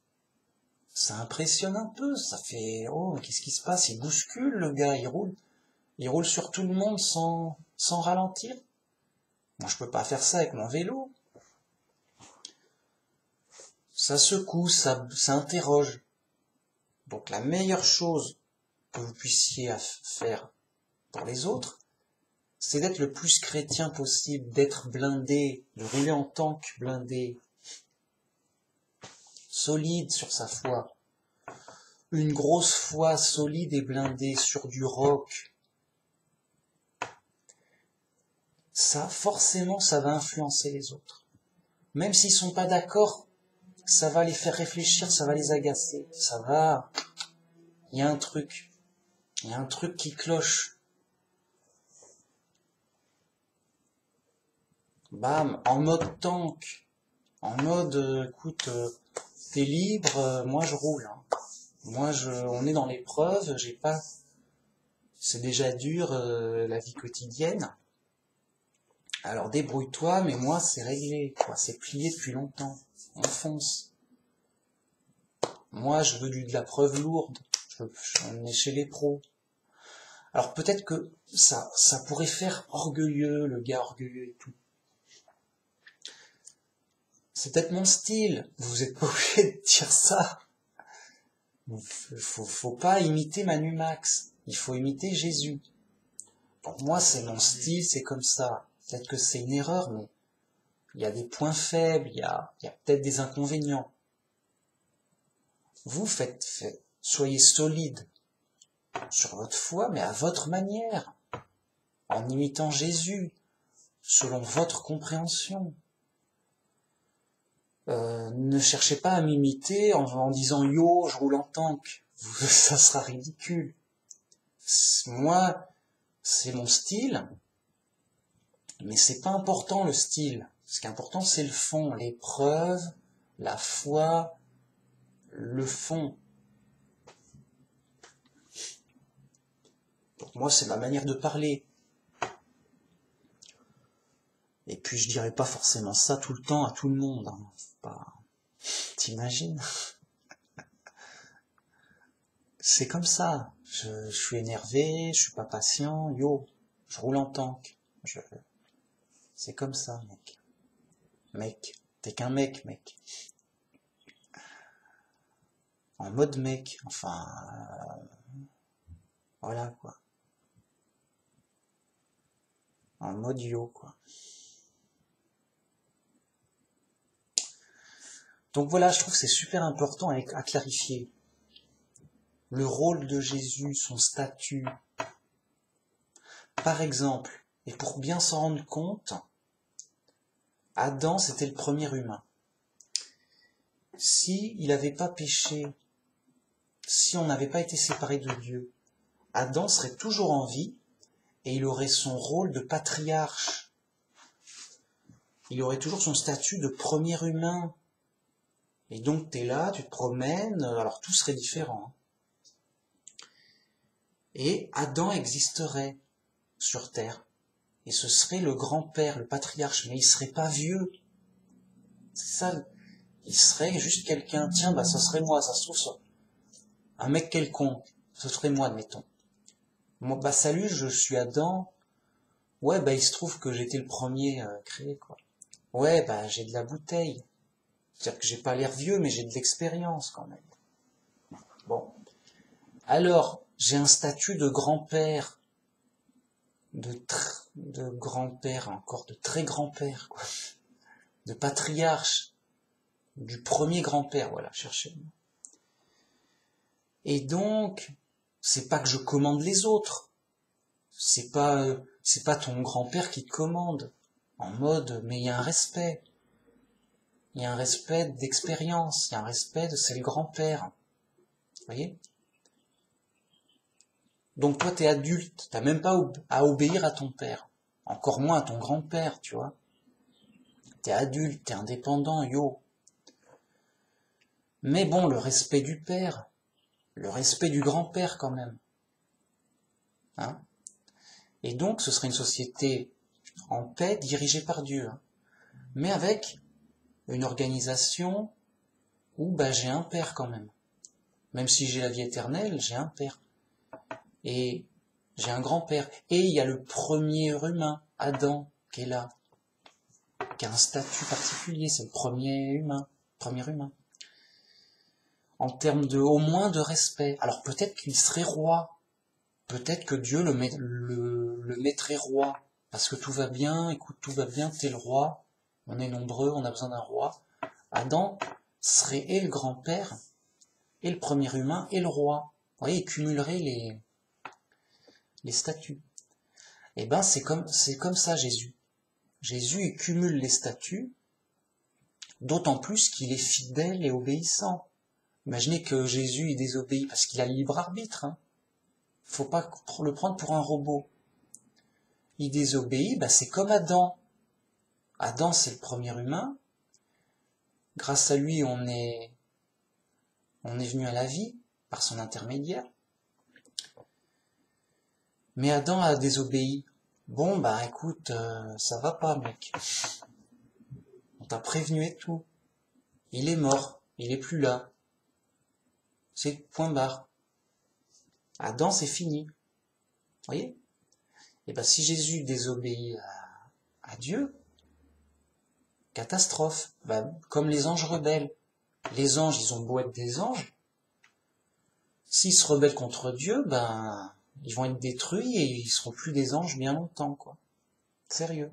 Ça impressionne un peu, ça fait « Oh, mais qu'est-ce qui se passe? Il bouscule, le gars, il roule sur tout le monde sans ralentir. Moi, je peux pas faire ça avec mon vélo. » Ça secoue, ça interroge. Donc la meilleure chose que vous puissiez faire pour les autres, c'est d'être le plus chrétien possible, d'être blindé, de rouler en tank blindé, solide sur sa foi. Une grosse foi solide et blindée sur du roc. Ça, forcément, ça va influencer les autres. Même s'ils sont pas d'accord, ça va les faire réfléchir, ça va les agacer, ça va... Il y a un truc qui cloche. Bam, en mode tank, en mode, écoute, t'es libre, moi je roule. Hein. On est dans l'épreuve, j'ai pas... C'est déjà dur, la vie quotidienne. Alors débrouille-toi, mais moi c'est réglé, quoi. C'est plié depuis longtemps. On fonce. Moi je veux de la preuve lourde. On est chez les pros. Alors peut-être que ça pourrait faire orgueilleux, le gars orgueilleux et tout. C'est peut-être mon style. Vous êtes pas obligé de dire ça. Faut pas imiter Manu Max. Il faut imiter Jésus. Pour moi, c'est mon style, c'est comme ça. Peut-être que c'est une erreur, mais il y a des points faibles, il y a peut-être des inconvénients. Vous soyez solide sur votre foi, mais à votre manière, en imitant Jésus, selon votre compréhension. Ne cherchez pas à m'imiter en disant « Yo, je roule en tank ». Ça sera ridicule. Moi, c'est mon style, mais c'est pas important le style. Ce qui est important, c'est le fond, les preuves, la foi, le fond. Donc moi, c'est ma manière de parler. Et puis, je dirais pas forcément ça tout le temps à tout le monde. Hein. Pas... T'imagines? C'est comme ça. Je suis énervé, je suis pas patient. Yo, je roule en tank. C'est comme ça, mec. Mec, t'es qu'un mec. En mode mec, enfin... voilà, quoi. En mode yo, quoi. Donc voilà, je trouve que c'est super important à clarifier. Le rôle de Jésus, son statut. Par exemple, et pour bien s'en rendre compte, Adam, c'était le premier humain. Si il n'avait pas péché, si on n'avait pas été séparés de Dieu, Adam serait toujours en vie et il aurait son rôle de patriarche. Il aurait toujours son statut de premier humain. Et donc tu es là, tu te promènes, alors tout serait différent. Et Adam existerait sur terre. Et ce serait le grand-père, le patriarche, mais il serait pas vieux. C'est ça, il serait juste quelqu'un, tiens, bah ça serait moi, ça se trouve, ça. Un mec quelconque, ce serait moi, admettons. Moi, bah salut, je suis Adam. Ouais, bah il se trouve que j'étais le premier créé, quoi. Ouais, bah j'ai de la bouteille. C'est-à-dire que j'ai pas l'air vieux, mais j'ai de l'expérience quand même. Bon. Alors, j'ai un statut de grand-père, de grand-père, encore de très grand-père, quoi. De patriarche, du premier grand-père, voilà, cherchez le mot. Et donc, c'est pas que je commande les autres. C'est pas ton grand-père qui te commande. En mode, mais il y a un respect. il y a un respect d'expérience, il y a un respect de c'est le grand-père. Vous voyez? Donc toi, t'es adulte, t'as même pas à obéir à ton père, encore moins à ton grand-père, tu vois. T'es adulte, t'es indépendant, yo. Mais bon, le respect du père, le respect du grand-père quand même. Hein? Et donc, ce serait une société en paix, dirigée par Dieu, hein, mais avec une organisation où bah, j'ai un père quand même. Même si j'ai la vie éternelle, j'ai un père. Et j'ai un grand-père. Et il y a le premier humain, Adam, qui est là, qui a un statut particulier, c'est le premier humain. En termes de, au moins de respect. Alors peut-être qu'il serait roi. Peut-être que Dieu le mettrait roi. Parce que tout va bien, écoute, tout va bien, t'es le roi. On est nombreux, on a besoin d'un roi. Adam serait et le grand-père, et le premier humain, et le roi. Vous voyez, il cumulerait les statuts. Et ben, c'est comme ça, Jésus. Jésus, il cumule les statuts, d'autant plus qu'il est fidèle et obéissant. Imaginez que Jésus, il désobéit parce qu'il a le libre arbitre, hein. Faut pas le prendre pour un robot. Il désobéit, bah c'est comme Adam. Adam, c'est le premier humain. Grâce à lui, on est venu à la vie par son intermédiaire. Mais Adam a désobéi. Bon, bah écoute, ça va pas, mec. On t'a prévenu et tout. Il est mort, il est plus là. C'est point barre. Adam, c'est fini. Vous voyez? Et ben si Jésus désobéit à Dieu, catastrophe. Ben, comme les anges rebelles. Les anges, ils ont beau être des anges. S'ils se rebellent contre Dieu, ben ils vont être détruits et ils seront plus des anges bien longtemps, quoi. Sérieux.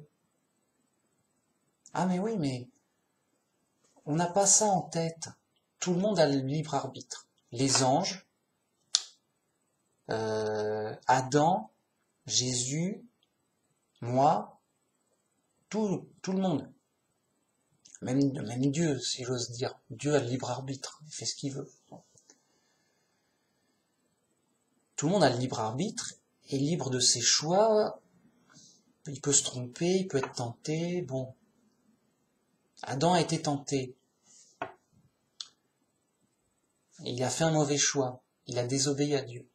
Ah mais oui, mais on n'a pas ça en tête. Tout le monde a le libre arbitre. Les anges, Adam, Jésus, moi, tout le monde. Même Dieu, si j'ose dire. Dieu a le libre arbitre, il fait ce qu'il veut. Tout le monde a le libre arbitre, est libre de ses choix, il peut se tromper, il peut être tenté, bon. Adam a été tenté. Il a fait un mauvais choix, il a désobéi à Dieu.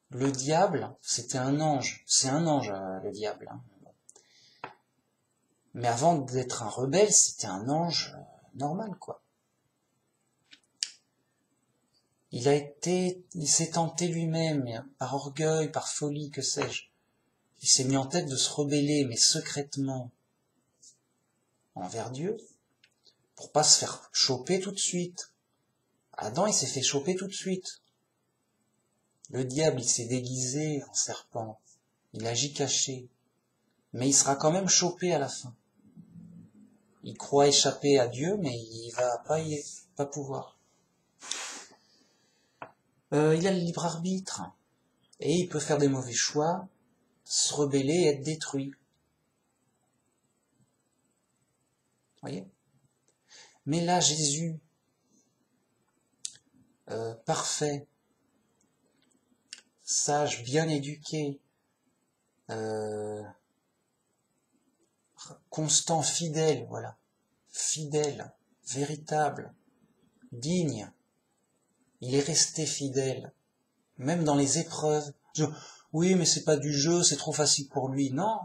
Le diable, c'était un ange, c'est un ange le diable. Hein. Mais avant d'être un rebelle, c'était un ange normal, quoi. Il s'est tenté lui-même, par orgueil, par folie, que sais-je. Il s'est mis en tête de se rebeller, mais secrètement, envers Dieu, pour pas se faire choper tout de suite. Adam, il s'est fait choper tout de suite. Le diable, il s'est déguisé en serpent. Il agit caché. Mais il sera quand même chopé à la fin. Il croit échapper à Dieu, mais il va pas pouvoir. Il a le libre arbitre. Et il peut faire des mauvais choix, se rebeller et être détruit. Vous voyez? Mais là, Jésus, parfait, sage, bien éduqué, constant, fidèle, voilà. Fidèle, véritable, digne. Il est resté fidèle, même dans les épreuves. Oui, mais c'est pas du jeu, c'est trop facile pour lui. Non,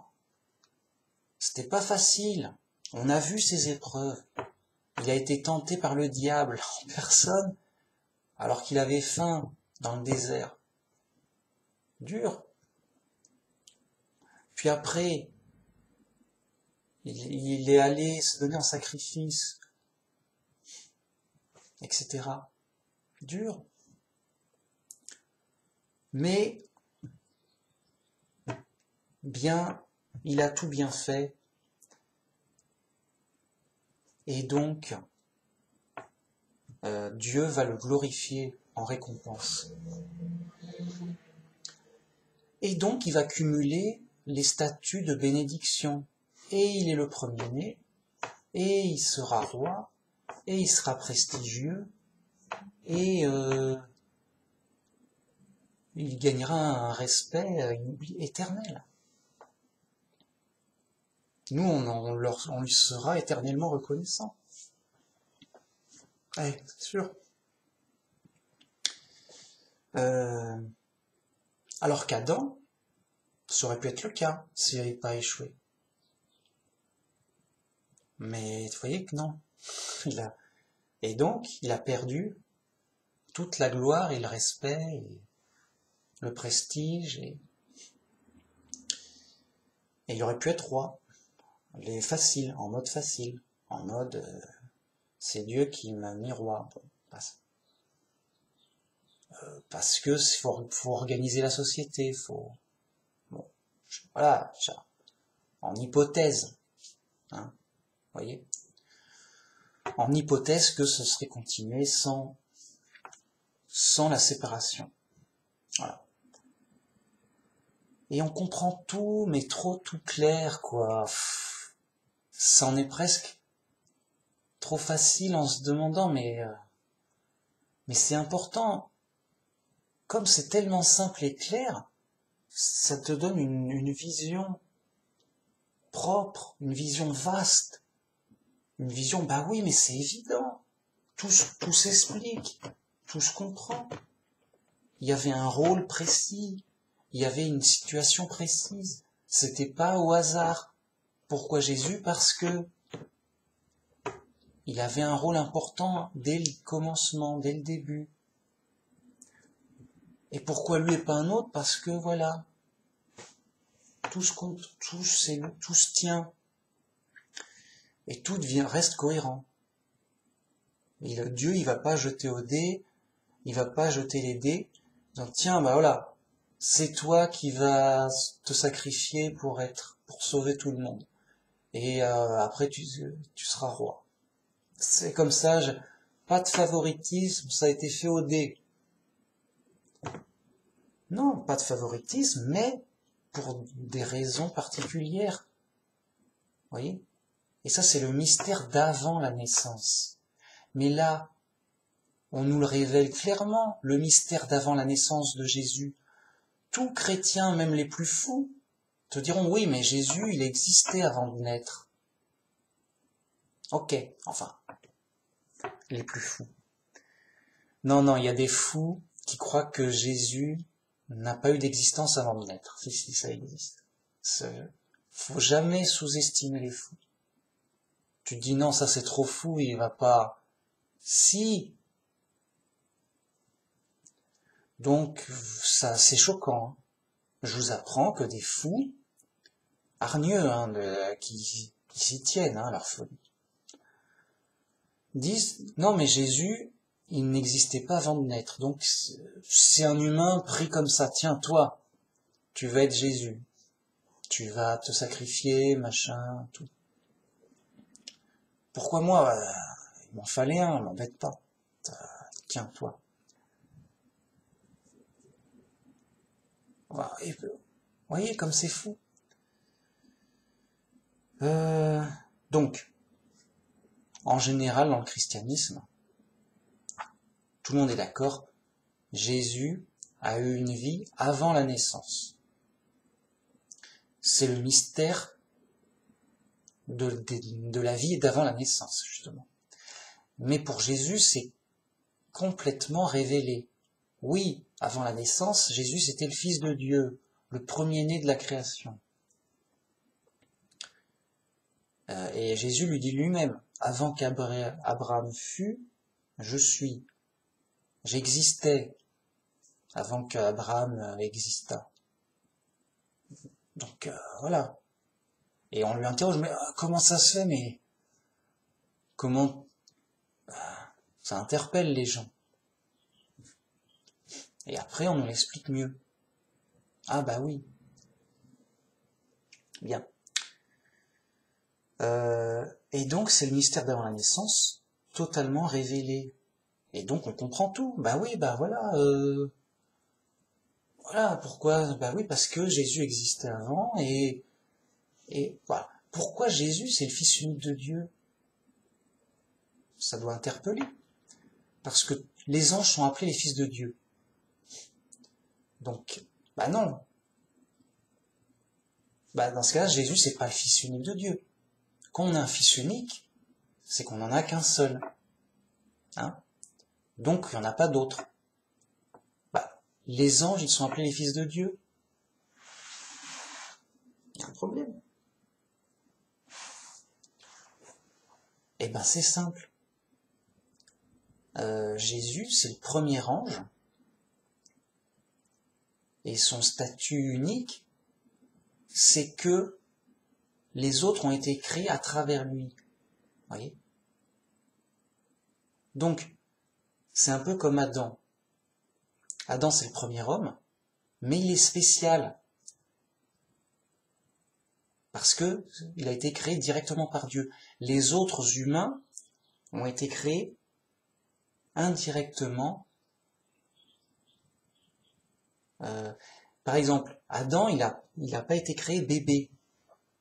c'était pas facile. On a vu ses épreuves. Il a été tenté par le diable en personne, alors qu'il avait faim dans le désert. Dur. Puis après, il est allé se donner en sacrifice, etc. Dur. Mais bien, il a tout bien fait. Et donc, Dieu va le glorifier en récompense. Et donc, il va cumuler les statuts de bénédiction. Et il est le premier-né, et il sera roi, et il sera prestigieux, et il gagnera un respect éternel. Nous, on lui sera éternellement reconnaissant. Ouais, c'est sûr. Alors qu'Adam, ça aurait pu être le cas s'il n'avait pas échoué. Mais vous voyez que non. Et donc, il a perdu toute la gloire et le respect, et le prestige, et il aurait pu être roi. Facile, en mode c'est Dieu qui m'a mis roi. Bon, parce que faut organiser la société, bon, voilà, en hypothèse, hein, voyez, en hypothèse que ce serait continué sans la séparation, voilà. Et on comprend tout, mais trop tout clair, quoi. Ça en est presque trop facile en se demandant, mais c'est important. Comme c'est tellement simple et clair, ça te donne une vision propre, une vision vaste, une vision, bah oui, mais c'est évident, tout s'explique, tout se comprend. Il y avait un rôle précis, il y avait une situation précise, c'était pas au hasard. Pourquoi Jésus? Parce que il avait un rôle important dès le commencement, dès le début. Et pourquoi lui et pas un autre? Parce que voilà, tout se tient. Et tout reste cohérent. Et Dieu, il va pas jeter au dé, il va pas jeter les dés, donc tiens, bah voilà, c'est toi qui vas te sacrifier pour sauver tout le monde. Et après, tu seras roi. C'est comme ça, pas de favoritisme, ça a été fait au dé. Non, pas de favoritisme, mais pour des raisons particulières. Vous voyez? Et ça, c'est le mystère d'avant la naissance. Mais là, on nous le révèle clairement, le mystère d'avant la naissance de Jésus. Tous chrétiens, même les plus fous, te diront, oui, mais Jésus, il existait avant de naître. Ok, enfin, les plus fous. Non, il y a des fous qui croient que Jésus n'a pas eu d'existence avant de naître. Si, ça existe. Faut jamais sous-estimer les fous. Tu te dis, non, ça c'est trop fou, il va pas... Si. Donc, ça, c'est choquant. Je vous apprends que des fous, hargneux, qui s'y tiennent, leur folie, disent, non mais Jésus, il n'existait pas avant de naître, donc c'est un humain pris comme ça, tiens toi, tu vas être Jésus, tu vas te sacrifier, machin, tout. Pourquoi moi? Il m'en fallait un, m'embête pas, tiens toi. Voilà, et, vous voyez comme c'est fou. Donc, en général, dans le christianisme, tout le monde est d'accord, Jésus a eu une vie avant la naissance. C'est le mystère de la vie d'avant la naissance, justement. Mais pour Jésus, c'est complètement révélé. Oui, avant la naissance, Jésus c'était le Fils de Dieu, le premier-né de la création. Et Jésus lui dit lui-même, avant qu'Abraham fût, je suis. J'existais avant qu'Abraham existât. Donc voilà. Et on lui interroge, mais comment ça se fait, mais comment ça interpelle les gens. Et après, on nous l'explique mieux. Ah bah oui. Bien. Et donc, c'est le mystère d'avant la naissance, totalement révélé. Et donc, on comprend tout. Bah oui, bah voilà. Voilà, pourquoi? Bah oui, parce que Jésus existait avant, et voilà. Pourquoi Jésus, c'est le Fils unique de Dieu? ça doit interpeller. Parce que les anges sont appelés les fils de Dieu. Donc, bah non. Bah dans ce cas-là, Jésus, c'est pas le fils unique de Dieu. Quand on a un fils unique, c'est qu'on n'en a qu'un seul. Hein? Donc, il n'y en a pas d'autres. Bah, les anges, ils sont appelés les fils de Dieu. Il y a un problème. Eh ben, c'est simple. Jésus, c'est le premier ange. Et son statut unique, c'est que les autres ont été créés à travers lui. Vous voyez? Donc, c'est un peu comme Adam. Adam, c'est le premier homme, mais il est spécial. Parce que il a été créé directement par Dieu. Les autres humains ont été créés indirectement. Par exemple, Adam, il a pas été créé bébé.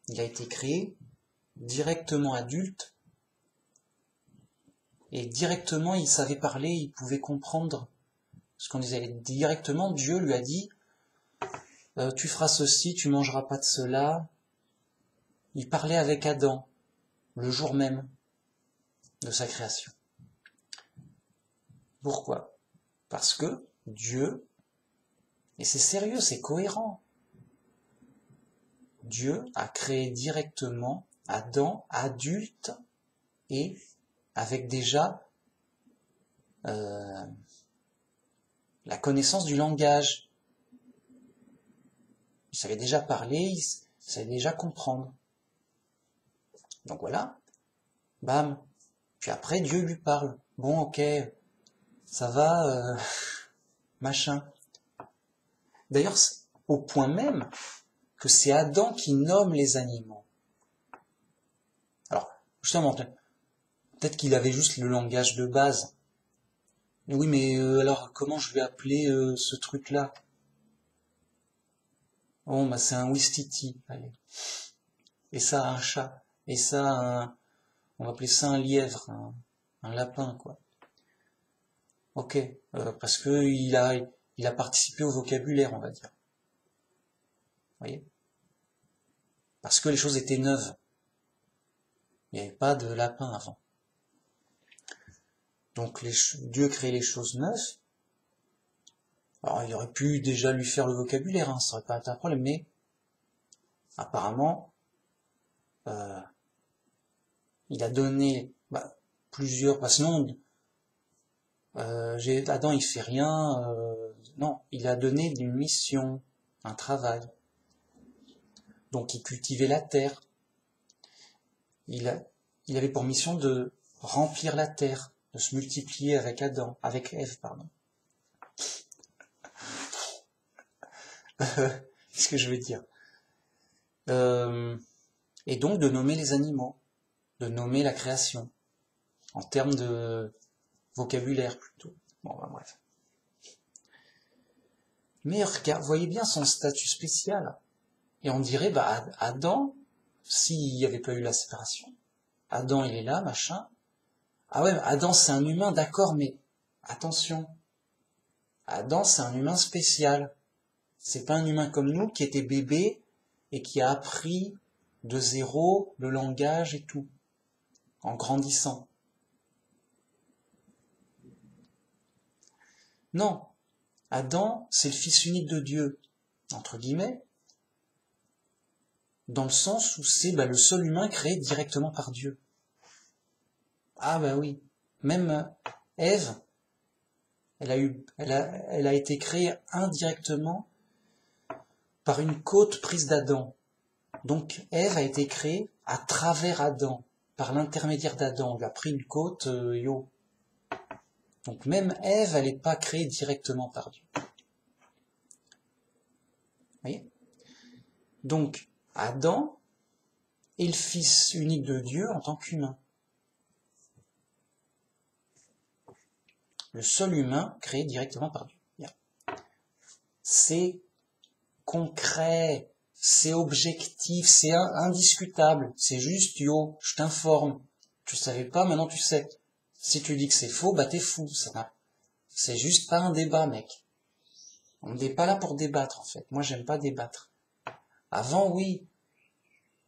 Il a été créé directement adulte. Et directement, il savait parler, il pouvait comprendre ce qu'on disait. Directement, Dieu lui a dit, tu feras ceci, tu mangeras pas de cela. Il parlait avec Adam, le jour même de sa création. Pourquoi? Parce que Dieu, et c'est sérieux, c'est cohérent, Dieu a créé directement Adam adulte et avec déjà la connaissance du langage. Il savait déjà parler, il savait déjà comprendre. Donc voilà, bam. Puis après, Dieu lui parle. Bon, ok, ça va, machin. D'ailleurs, au point même que c'est Adam qui nomme les animaux. Alors, justement, peut-être qu'il avait juste le langage de base. Oui, mais alors, comment je vais appeler ce truc-là? Bon, bah c'est un Ouistiti, allez. Et ça, un chat. Et ça, on va appeler ça un lièvre, un lapin, quoi. Ok, parce que il a participé au vocabulaire, on va dire. Vous voyez? Parce que les choses étaient neuves. Il n'y avait pas de lapin avant. Donc Dieu crée les choses neuves. Alors il aurait pu déjà lui faire le vocabulaire, hein, ça aurait pas été un problème, mais apparemment, il a donné plusieurs. Bah sinon, Adam il fait rien. Non, il a donné une mission, un travail. Donc il cultivait la terre. Il avait pour mission de remplir la terre, de se multiplier avec Ève, pardon. Qu'est-ce que je veux dire? Et donc de nommer les animaux, de nommer la création, en termes de vocabulaire plutôt. Bon, bah, bref. Mais regarde, voyez bien son statut spécial. Et on dirait, Adam, s'il n'y avait pas eu la séparation, Adam il est là, machin. Ah ouais, Adam c'est un humain, d'accord, mais attention, Adam c'est un humain spécial. C'est pas un humain comme nous qui était bébé et qui a appris de zéro le langage et tout, en grandissant. Non, Adam c'est le fils unique de Dieu, entre guillemets, dans le sens où c'est le seul humain créé directement par Dieu. Ah bah oui, même Ève, elle a été créée indirectement par une côte prise d'Adam. Donc Ève a été créée à travers Adam, par l'intermédiaire d'Adam. On lui a pris une côte, Donc même Ève, elle n'est pas créée directement par Dieu. Vous voyez? Donc Adam est le fils unique de Dieu en tant qu'humain. Le seul humain créé directement par Dieu. Bien. C'est concret, c'est objectif, c'est indiscutable. C'est juste, je t'informe. Tu savais pas, maintenant tu sais. Si tu dis que c'est faux, bah t'es fou. C'est juste pas un débat, mec. On n'est pas là pour débattre, en fait. Moi, j'aime pas débattre. Avant, oui.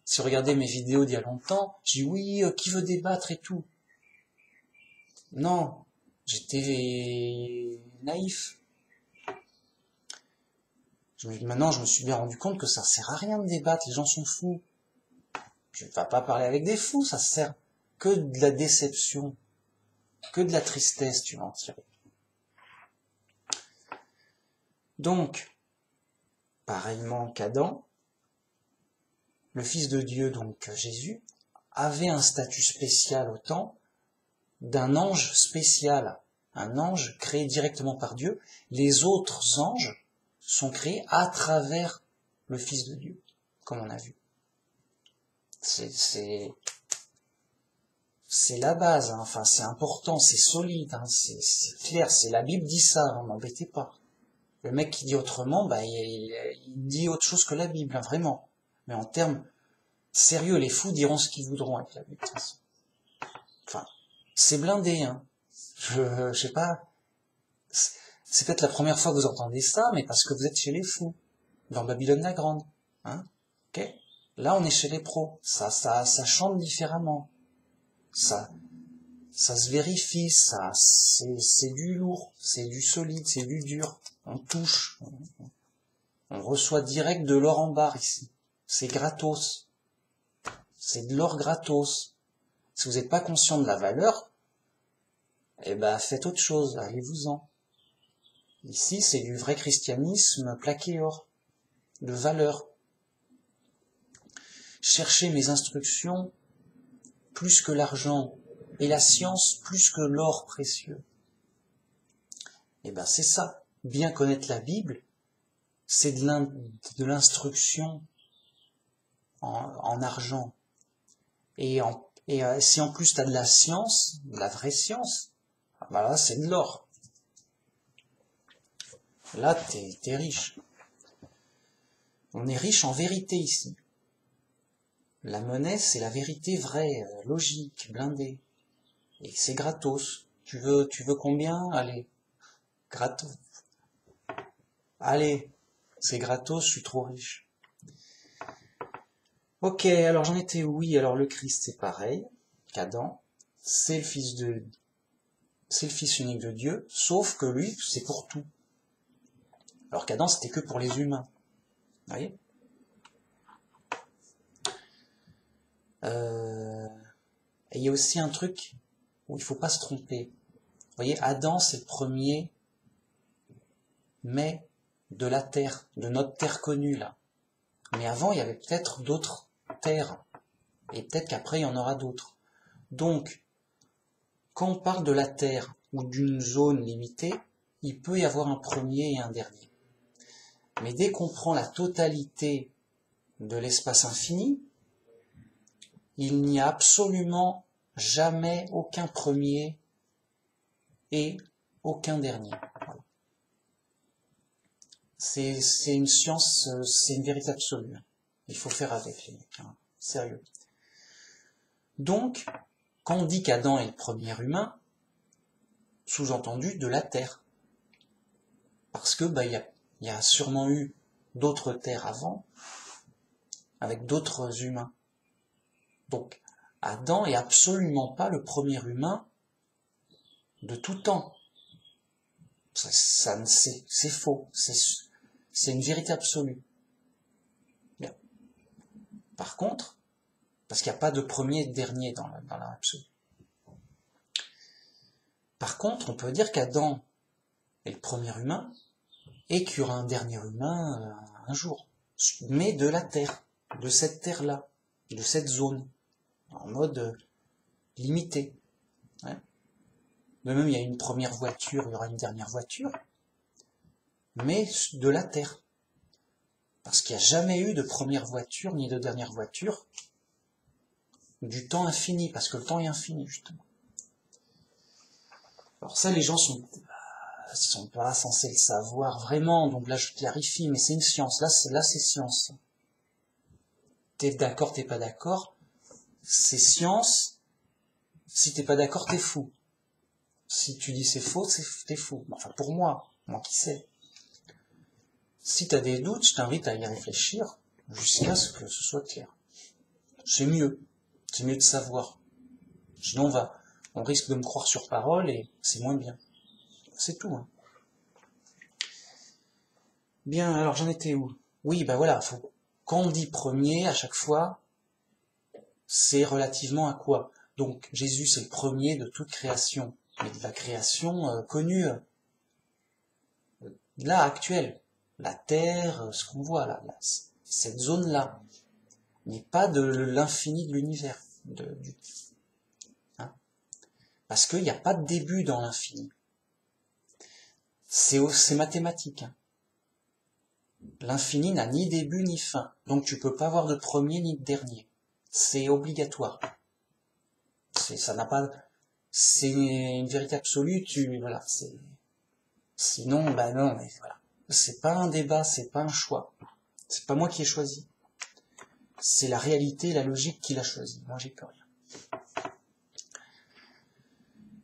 Si vous regardez mes vidéos d'il y a longtemps, je dis oui, qui veut débattre et tout. Non, j'étais naïf. Maintenant, je me suis bien rendu compte que ça sert à rien de débattre, les gens sont fous. Tu ne vas pas parler avec des fous, ça sert que de la déception, que de la tristesse, tu vas en tirer. Donc, pareillement qu'Adam, le Fils de Dieu, donc Jésus, avait un statut spécial autant d'un ange spécial, un ange créé directement par Dieu. Les autres anges sont créés à travers le Fils de Dieu, comme on a vu. C'est la base, hein. Enfin c'est important, c'est solide, hein. C'est clair, c'est la Bible dit ça, hein, m'embêtez pas. Le mec qui dit autrement, bah il dit autre chose que la Bible, hein, vraiment. Mais en termes sérieux, les fous diront ce qu'ils voudront avec la Bible, de toute façon. Enfin, c'est blindé, hein. Je sais pas. C'est peut-être la première fois que vous entendez ça, mais parce que vous êtes chez les fous, dans Babylone la Grande, hein. Ok ? Là, on est chez les pros. Ça chante différemment. Ça se vérifie. C'est du lourd, c'est du solide, c'est du dur. On touche. On reçoit direct de l'or en barre ici. C'est gratos. C'est de l'or gratos. Si vous n'êtes pas conscient de la valeur, eh ben, faites autre chose. Allez-vous-en. Ici, c'est du vrai christianisme plaqué or. De valeur. Cherchez mes instructions plus que l'argent, et la science plus que l'or précieux. Eh ben c'est ça. Bien connaître la Bible, c'est de l'instruction en argent. Et si en plus tu as de la science, de la vraie science, ben là c'est de l'or. Là t'es riche. On est riche en vérité ici. La monnaie, c'est la vérité vraie, logique, blindée. Et c'est gratos. Tu veux combien? Allez. Gratos. Allez. C'est gratos, je suis trop riche. Ok, alors j'en étais où? Oui, alors le Christ, c'est pareil qu'Adam. C'est le Fils unique de Dieu, sauf que lui, c'est pour tout. Alors qu'Adam, c'était que pour les humains. Vous voyez? Et il y a aussi un truc où il faut pas se tromper. Vous voyez, Adam, c'est le premier mais de la terre, de notre terre connue, là. Mais avant, il y avait peut-être d'autres terres. Et peut-être qu'après, il y en aura d'autres. Donc, quand on parle de la terre ou d'une zone limitée, il peut y avoir un premier et un dernier. Mais dès qu'on prend la totalité de l'espace infini, il n'y a absolument jamais aucun premier et aucun dernier. Voilà. C'est une science, c'est une vérité absolue. Il faut faire avec les mecs, hein. Sérieux. Donc, quand on dit qu'Adam est le premier humain, sous-entendu de la terre. Parce que il y a sûrement eu d'autres terres avant, avec d'autres humains. Donc, Adam est absolument pas le premier humain de tout temps. C'est faux. C'est une vérité absolue. Bien. Par contre, parce qu'il n'y a pas de premier et de dernier dans l'absolu. Par contre, on peut dire qu'Adam est le premier humain et qu'il y aura un dernier humain un jour. Mais de la Terre, de cette Terre-là, de cette zone, en mode limité. Ouais. De même, il y a une première voiture, il y aura une dernière voiture, mais de la Terre. Parce qu'il n'y a jamais eu de première voiture ni de dernière voiture du temps infini, parce que le temps est infini, justement. Alors ça, les gens sont pas censés le savoir vraiment, donc là je clarifie, mais c'est une science, là c'est science. T'es d'accord, t'es pas d'accord, c'est science, si t'es pas d'accord, t'es fou. Si tu dis c'est faux, t'es fou. Enfin, pour moi qui sais. Si tu as des doutes, je t'invite à y réfléchir jusqu'à ce que ce soit clair. C'est mieux. C'est mieux de savoir. Sinon, on risque de me croire sur parole et c'est moins bien. C'est tout. Hein. Bien, alors j'en étais où? Oui, bah voilà, quand on dit premier, à chaque fois, c'est relativement à quoi? Donc, Jésus, c'est le premier de toute création, mais de la création connue, là, actuelle. La Terre, ce qu'on voit là, cette zone-là, mais pas de l'infini de l'univers. Hein, parce qu'il n'y a pas de début dans l'infini. C'est mathématique. Hein. L'infini n'a ni début ni fin, donc tu peux pas avoir de premier ni de dernier. C'est obligatoire. Ça n'a pas. C'est une vérité absolue. Voilà. Sinon, bah non, mais voilà. C'est pas un débat, c'est pas un choix. C'est pas moi qui ai choisi. C'est la réalité, la logique qui l'a choisi. Moi, j'ai plus rien.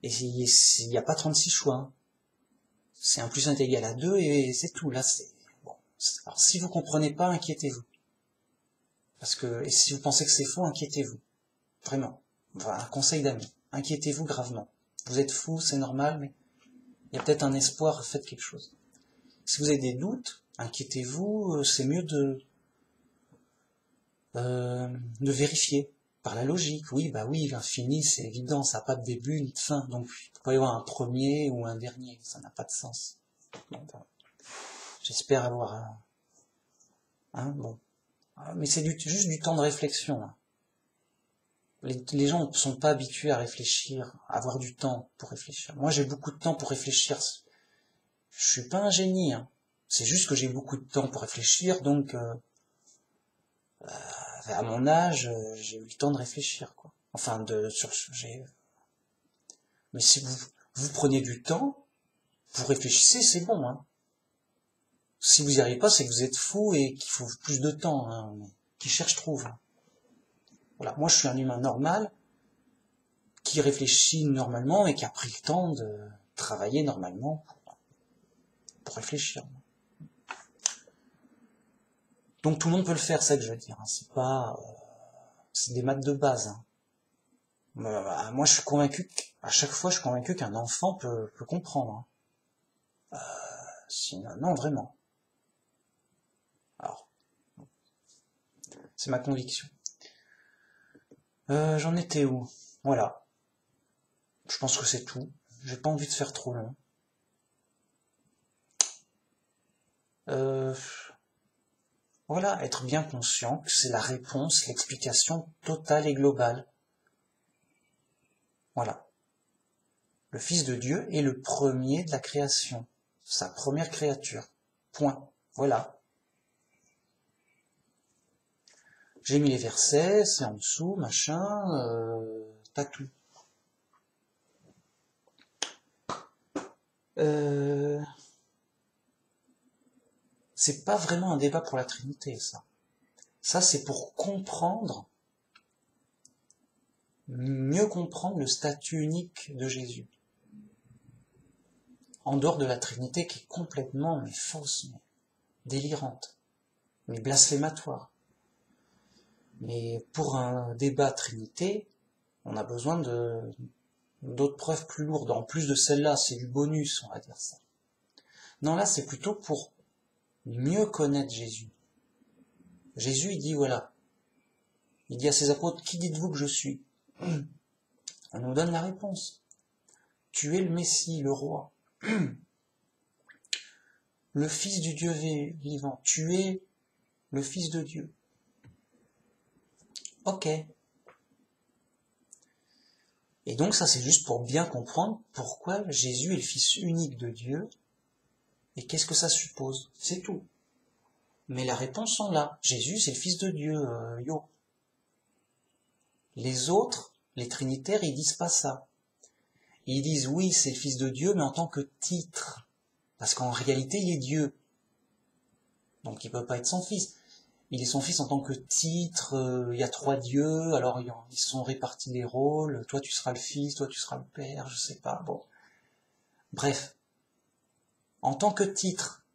Et il n'y a pas 36 choix. Hein. C'est 1 plus 1 est égal à 2 et c'est tout. Là, c'est bon. Alors, si vous comprenez pas, inquiétez-vous. Et si vous pensez que c'est faux, inquiétez-vous. Vraiment. Enfin, un conseil d'ami. Inquiétez-vous gravement. Vous êtes fou, c'est normal, mais il y a peut-être un espoir, faites quelque chose. Si vous avez des doutes, inquiétez-vous, c'est mieux de vérifier par la logique. Oui, bah oui, l'infini, c'est évident, ça n'a pas de début ni de fin, donc il ne peut pas y avoir un premier ou un dernier, ça n'a pas de sens. Bon, j'espère avoir bon. Mais c'est juste du temps de réflexion. Hein. Les gens ne sont pas habitués à réfléchir, à avoir du temps pour réfléchir. Moi, j'ai beaucoup de temps pour réfléchir. Je suis pas un génie. Hein. C'est juste que j'ai beaucoup de temps pour réfléchir, donc à mon âge, j'ai eu le temps de réfléchir, quoi. Enfin, mais si vous prenez du temps, vous réfléchissez, c'est bon. Hein. Si vous n'y arrivez pas, c'est que vous êtes fou et qu'il faut plus de temps. Hein. Qui cherche trouve. Voilà, moi je suis un humain normal qui réfléchit normalement et qui a pris le temps de travailler normalement pour réfléchir. Donc tout le monde peut le faire, c'est ça que je veux dire. Hein. C'est pas, c'est des maths de base. Hein. Moi je suis convaincu, à chaque fois je suis convaincu qu'un enfant peut comprendre. Hein. Sinon, non, vraiment. Alors, c'est ma conviction. J'en étais où? Voilà. Je pense que c'est tout. J'ai pas envie de faire trop long. Voilà, être bien conscient que c'est la réponse, l'explication totale et globale. Voilà. Le Fils de Dieu est le premier de la création, sa première créature. Point. Voilà. J'ai mis les versets, c'est en dessous, machin, t'as tout. C'est pas vraiment un débat pour la Trinité, ça. Ça, c'est pour mieux comprendre le statut unique de Jésus. En dehors de la Trinité qui est complètement, mais fausse, mais délirante, mais blasphématoire. Mais pour un débat Trinité, on a besoin d'autres preuves plus lourdes. En plus de celle-là, c'est du bonus, on va dire ça. Non, là, c'est plutôt pour mieux connaître Jésus. Jésus, il dit, voilà, il dit à ses apôtres, qui dites-vous que je suis? On nous donne la réponse. Tu es le Messie, le roi. Le Fils du Dieu vivant. Tu es le Fils de Dieu. Ok. Et donc ça, c'est juste pour bien comprendre pourquoi Jésus est le Fils unique de Dieu et qu'est-ce que ça suppose. C'est tout. Mais la réponse sont là. Jésus, c'est le Fils de Dieu, yo. Les autres, les trinitaires, ils disent pas ça. Ils disent oui, c'est le Fils de Dieu, mais en tant que titre. Parce qu'en réalité, il est Dieu. Donc il peut pas être son Fils. Il est son Fils en tant que titre, il y a 3 dieux, alors ils sont répartis les rôles, toi tu seras le Fils, toi tu seras le Père, je sais pas, bon. Bref, en tant que titre,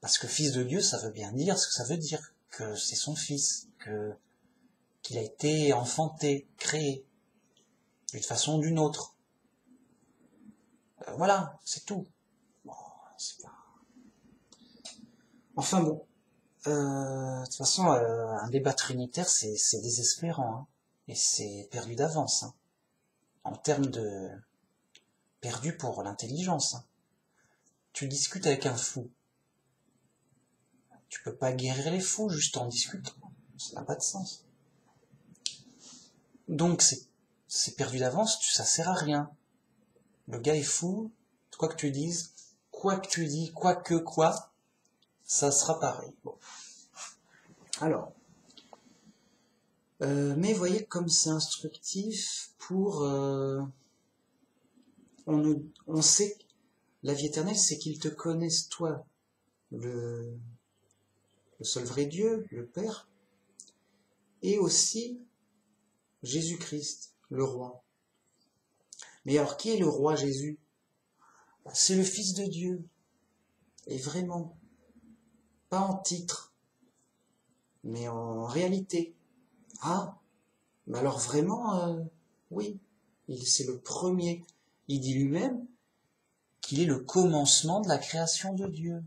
parce que fils de Dieu, ça veut bien dire ce que ça veut dire, que c'est son fils, qu'il a été enfanté, créé, d'une façon ou d'une autre. Voilà, c'est tout. Bon, c'est pas... Enfin bon, de toute façon, un débat trinitaire, c'est désespérant, hein, et c'est perdu d'avance, hein, en termes de perdu pour l'intelligence. Hein. Tu discutes avec un fou, tu peux pas guérir les fous juste en discutant, ça n'a pas de sens. Donc c'est perdu d'avance, ça sert à rien. Le gars est fou, quoi que tu dises, quoi que tu dis, quoi, ça sera pareil. Bon. Alors, mais voyez comme c'est instructif pour... on sait, la vie éternelle, c'est qu'ils te connaissent toi, le seul vrai Dieu, le Père, et aussi Jésus-Christ, le roi. Mais alors, qui est le roi Jésus? C'est le Fils de Dieu. Et vraiment, pas en titre, mais en réalité. Ah, mais alors vraiment, oui, c'est le premier. Il dit lui-même qu'il est le commencement de la création de Dieu.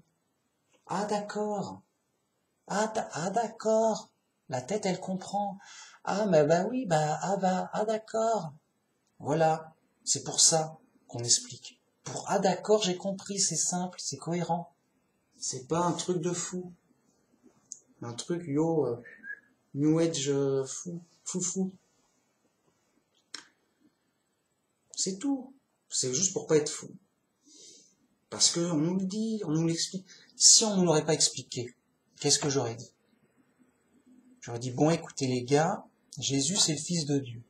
Ah d'accord. Ah d'accord. La tête, elle comprend. Ah mais bah oui, d'accord. Voilà, c'est pour ça qu'on explique. Pour ah d'accord, j'ai compris, c'est simple, c'est cohérent. C'est pas un truc de fou. Un truc New Age fou. C'est tout. C'est juste pour pas être fou. Parce que on nous le dit, on nous l'explique. Si on ne l'aurait pas expliqué, qu'est-ce que j'aurais dit? J'aurais dit, bon écoutez les gars, Jésus c'est le Fils de Dieu.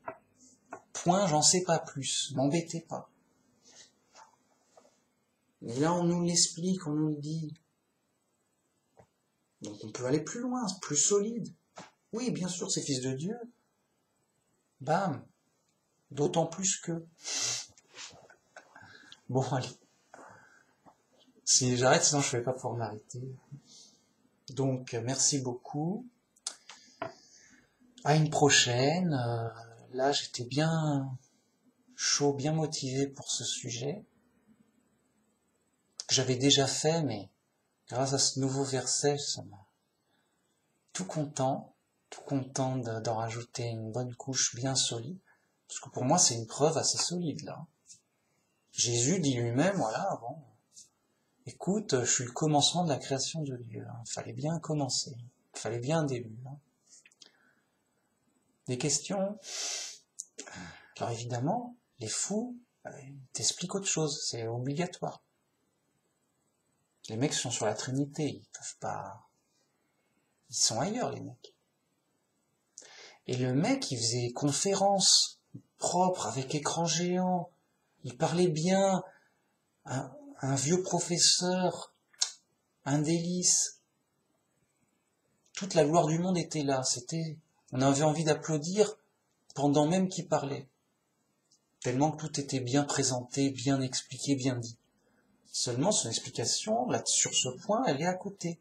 Point, j'en sais pas plus. M'embêtez pas. Et là on nous l'explique, on nous le dit. Donc on peut aller plus loin, plus solide. Oui, bien sûr, c'est Fils de Dieu. Bam. D'autant plus que... Bon, allez. Si j'arrête, sinon je ne vais pas pouvoir m'arrêter. Donc, merci beaucoup. À une prochaine. Là, j'étais bien chaud, bien motivé pour ce sujet. Que j'avais déjà fait, mais grâce à ce nouveau verset, ça m'a tout content d'en rajouter une bonne couche bien solide. Parce que pour moi, c'est une preuve assez solide, là. Jésus dit lui-même, voilà, bon, écoute, je suis le commencement de la création de Dieu. Hein. Il fallait bien commencer. Il fallait bien un début. Hein. Des questions? Alors évidemment, les fous t'expliquent autre chose. C'est obligatoire. Les mecs sont sur la Trinité. Ils peuvent pas... Ils sont ailleurs, les mecs. Et le mec, il faisait conférence propre avec écran géant. Il parlait bien. Un vieux professeur. Un délice. Toute la gloire du monde était là. On avait envie d'applaudir pendant même qu'il parlait. Tellement que tout était bien présenté, bien expliqué, bien dit. Seulement son explication, là, sur ce point, elle est à côté.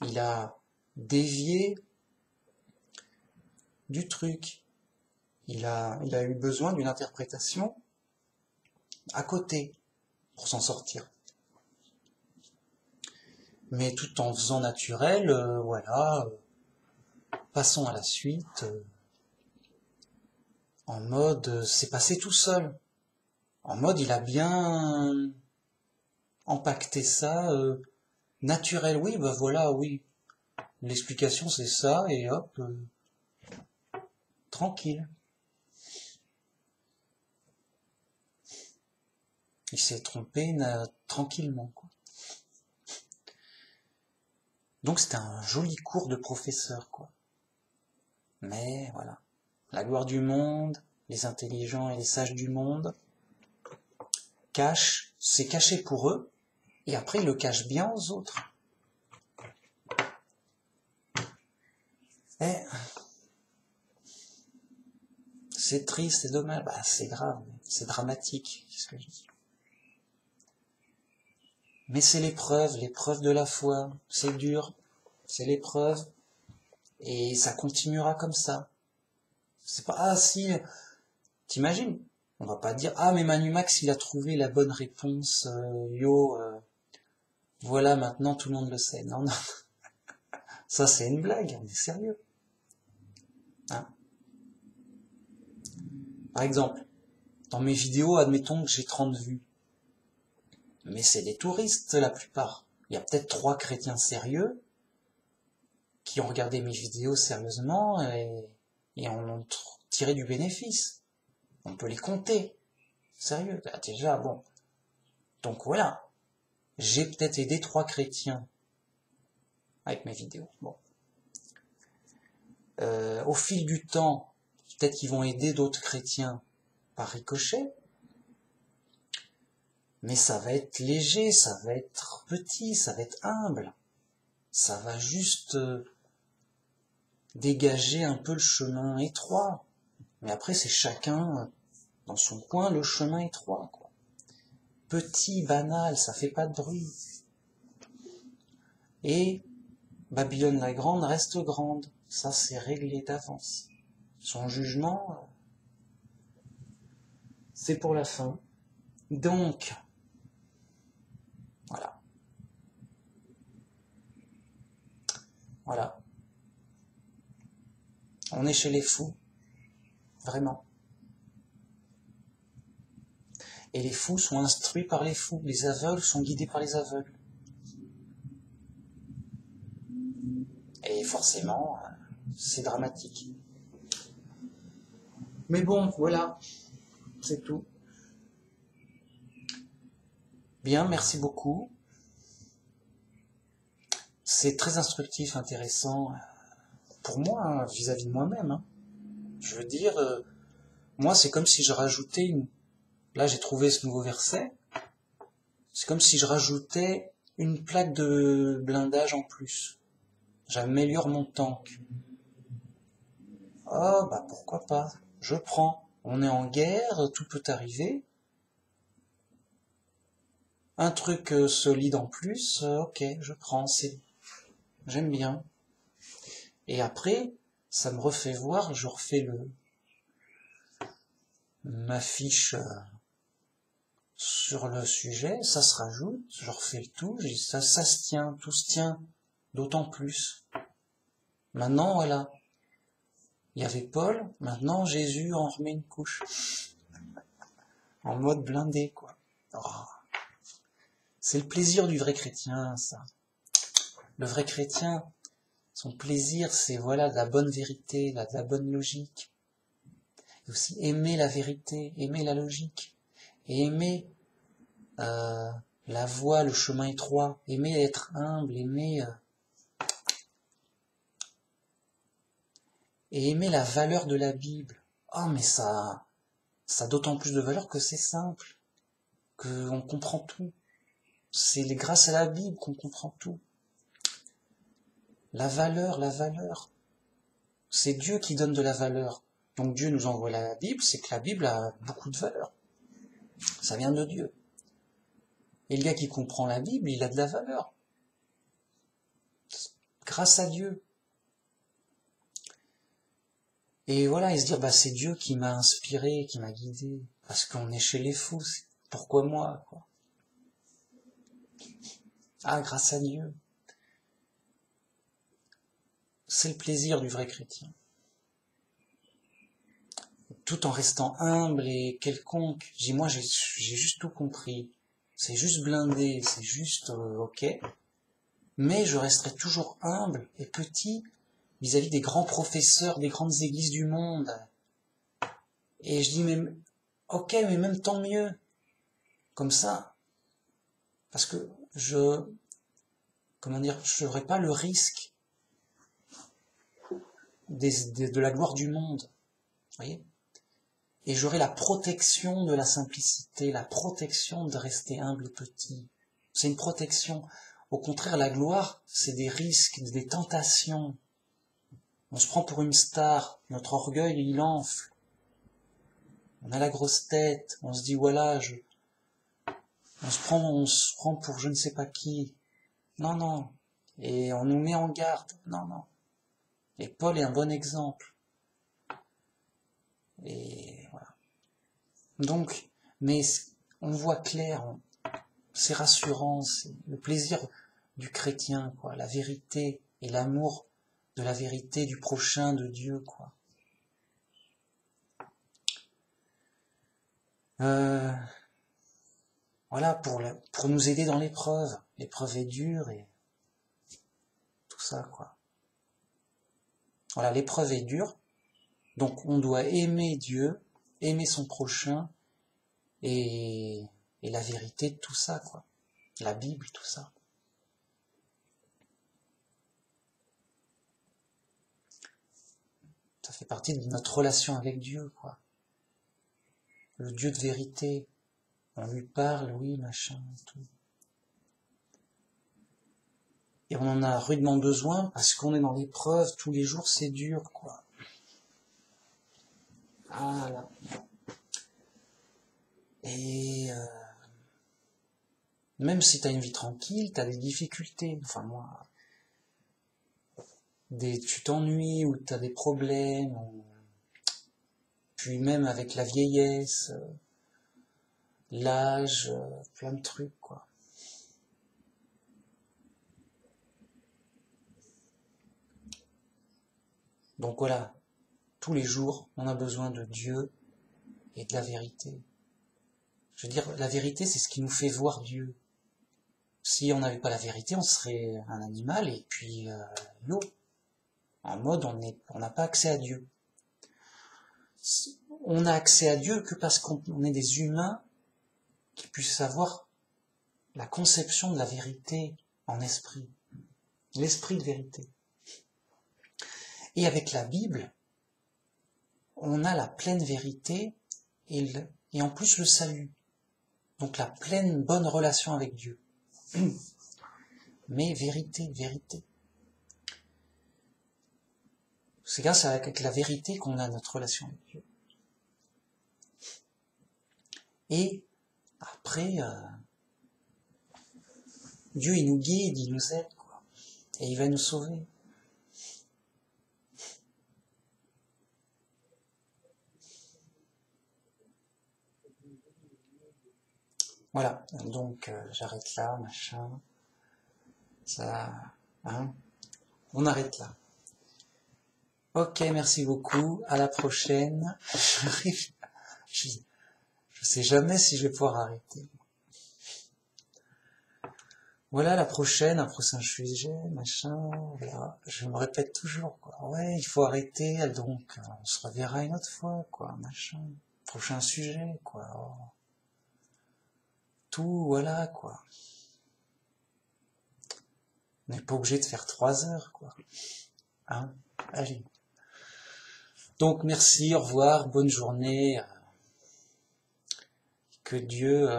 Il a dévié du truc. Il a eu besoin d'une interprétation à côté pour s'en sortir. Mais tout en faisant naturel, voilà, passons à la suite, en mode, c'est passé tout seul. En mode, il a bien empaqueté ça, naturel. Oui, bah voilà, oui. L'explication, c'est ça, et hop, tranquille. Il s'est trompé tranquillement, quoi. Donc c'était un joli cours de professeur, quoi. Mais voilà, la gloire du monde, les intelligents et les sages du monde c'est caché pour eux, et après ils le cachent bien aux autres. Eh, c'est triste, c'est dommage, bah c'est grave, c'est dramatique, qu'est-ce que je dis. Mais c'est l'épreuve de la foi. C'est dur, c'est l'épreuve, et ça continuera comme ça. C'est pas, ah si, t'imagines, on va pas dire, ah mais Manumax il a trouvé la bonne réponse, voilà maintenant tout le monde le sait. Non, non, ça c'est une blague, on est sérieux. Hein. Par exemple, dans mes vidéos, admettons que j'ai 30 vues. Mais c'est des touristes la plupart. Il y a peut-être 3 chrétiens sérieux qui ont regardé mes vidéos sérieusement et en ont tiré du bénéfice. On peut les compter. Sérieux, là, déjà, bon. Donc voilà, j'ai peut-être aidé 3 chrétiens avec mes vidéos. Bon. Au fil du temps, peut-être qu'ils vont aider d'autres chrétiens par ricochet, mais ça va être léger, ça va être petit, ça va être humble. Ça va juste dégager un peu le chemin étroit. Mais après, c'est chacun dans son coin le chemin étroit, quoi. Petit, banal, ça fait pas de bruit. Et Babylone la Grande reste grande. Ça, c'est réglé d'avance. Son jugement, c'est pour la fin. Donc, voilà. Voilà. On est chez les fous. Vraiment. Et les fous sont instruits par les fous. Les aveugles sont guidés par les aveugles. Et forcément, c'est dramatique. Mais bon, voilà. C'est tout. Bien, merci beaucoup. C'est très instructif, intéressant pour moi, vis-à-vis de moi-même. Hein. Je veux dire, moi, c'est comme si je rajoutais une... Là, j'ai trouvé ce nouveau verset. C'est comme si je rajoutais une plaque de blindage en plus. J'améliore mon tank. Oh, bah pourquoi pas. Je prends. On est en guerre, tout peut arriver. Un truc solide en plus, ok, je prends. J'aime bien. Et après, ça me refait voir, je refais ma fiche sur le sujet, ça se rajoute, je refais le tout, je dis ça se tient, tout se tient, d'autant plus. Maintenant, voilà, il y avait Paul, maintenant Jésus en remet une couche. En mode blindé, quoi. Oh. C'est le plaisir du vrai chrétien, ça. Le vrai chrétien, son plaisir, c'est voilà, de la bonne vérité, de la bonne logique. Et aussi aimer la vérité, aimer la logique, et aimer la voie, le chemin étroit, aimer être humble, et aimer la valeur de la Bible. Oh, mais ça a d'autant plus de valeur que c'est simple, qu'on comprend tout. C'est grâce à la Bible qu'on comprend tout. La valeur. C'est Dieu qui donne de la valeur. Donc Dieu nous envoie la Bible, c'est que la Bible a beaucoup de valeur. Ça vient de Dieu. Et le gars qui comprend la Bible, il a de la valeur. Grâce à Dieu. Et voilà, et se dire, bah c'est Dieu qui m'a inspiré, qui m'a guidé. Parce qu'on est chez les fous, pourquoi moi, quoi. Ah, grâce à Dieu. C'est le plaisir du vrai chrétien. Tout en restant humble et quelconque. Moi, j'ai juste tout compris. C'est juste blindé, c'est juste ok. Mais je resterai toujours humble et petit vis-à-vis des grands professeurs des grandes églises du monde. Et je dis, mais ok, mais même tant mieux. Comme ça. Parce que je n'aurai pas le risque de la gloire du monde. Vous voyez ? Et j'aurai la protection de la simplicité, la protection de rester humble et petit. C'est une protection. Au contraire, la gloire, c'est des risques, des tentations. On se prend pour une star, notre orgueil, il enfle. On a la grosse tête, on se dit, voilà, on se prend pour je ne sais pas qui. Non, non. Et on nous met en garde. Non, non. Et Paul est un bon exemple. Et voilà. Donc, mais on voit clair, c'est rassurant, c'est le plaisir du chrétien, quoi, la vérité et l'amour de la vérité du prochain, de Dieu, quoi. Voilà, pour nous aider dans l'épreuve. L'épreuve est dure et tout ça, quoi. Voilà, l'épreuve est dure, donc on doit aimer Dieu, aimer son prochain et la vérité de tout ça, quoi. La Bible, tout ça. Ça fait partie de notre relation avec Dieu, quoi. Le Dieu de vérité. On lui parle, oui, machin, tout. Et on en a rudement besoin parce qu'on est dans l'épreuve, tous les jours c'est dur, quoi. Ah là. Et même si t'as une vie tranquille, t'as des difficultés. Enfin moi, tu t'ennuies ou t'as des problèmes. Puis même avec la vieillesse, l'âge, plein de trucs, quoi. Donc voilà, tous les jours, on a besoin de Dieu et de la vérité. Je veux dire, la vérité, c'est ce qui nous fait voir Dieu. Si on n'avait pas la vérité, on serait un animal et puis l'eau. En mode, on n'a pas accès à Dieu. On n'a accès à Dieu que parce qu'on est des humains qui puissent avoir la conception de la vérité en esprit. L'esprit de vérité. Et avec la Bible, on a la pleine vérité et en plus le salut. Donc la pleine bonne relation avec Dieu. Mais vérité, vérité. C'est grâce avec la vérité qu'on a notre relation avec Dieu. Et après, Dieu il nous guide, il nous aide, quoi. Et il va nous sauver. Voilà, donc j'arrête là, machin. Ça, hein, on arrête là. Ok, merci beaucoup, à la prochaine. Je sais jamais si je vais pouvoir arrêter. Voilà, la prochaine, un prochain sujet, machin, voilà. Je me répète toujours, quoi. Ouais, il faut arrêter, donc on se reverra une autre fois, quoi, machin. Prochain sujet, quoi. Oh. Tout, voilà, quoi. On n'est pas obligé de faire 3 heures, quoi. Hein? Allez. Donc, merci, au revoir, bonne journée. Que Dieu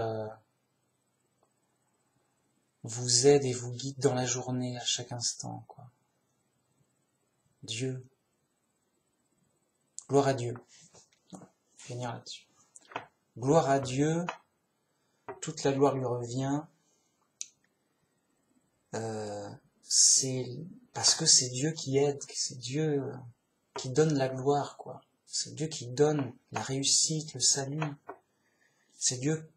vous aide et vous guide dans la journée à chaque instant, quoi. Dieu. Gloire à Dieu. Finir là-dessus. Gloire à Dieu. Toute la gloire lui revient. C'est parce que c'est Dieu qui aide, c'est Dieu qui donne la gloire, quoi. C'est Dieu qui donne la réussite, le salut. C'est Dieu.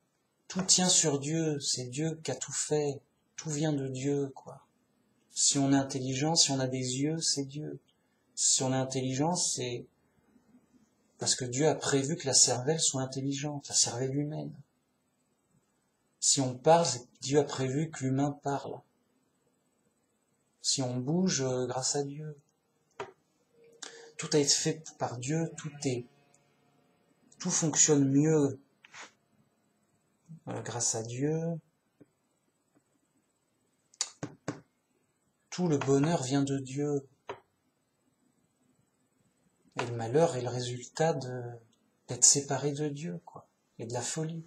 Tout tient sur Dieu. C'est Dieu qui a tout fait. Tout vient de Dieu, quoi. Si on est intelligent, si on a des yeux, c'est Dieu. Si on est intelligent, c'est parce que Dieu a prévu que la cervelle soit intelligente, la cervelle humaine. Si on parle, c'est que Dieu a prévu que l'humain parle. Si on bouge, grâce à Dieu. Tout a été fait par Dieu, tout fonctionne mieux grâce à Dieu. Tout le bonheur vient de Dieu. Et le malheur est le résultat d'être séparé de Dieu, quoi. Et de la folie.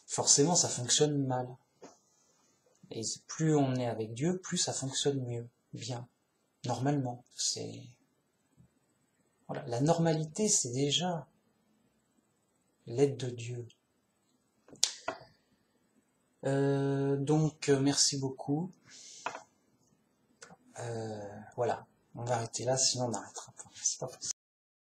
Forcément, ça fonctionne mal. Et plus on est avec Dieu, plus ça fonctionne mieux, bien, normalement. Voilà. La normalité, c'est déjà l'aide de Dieu. Donc, merci beaucoup. Voilà, on va arrêter là, sinon on n'arrêtera pas. C'est pas possible.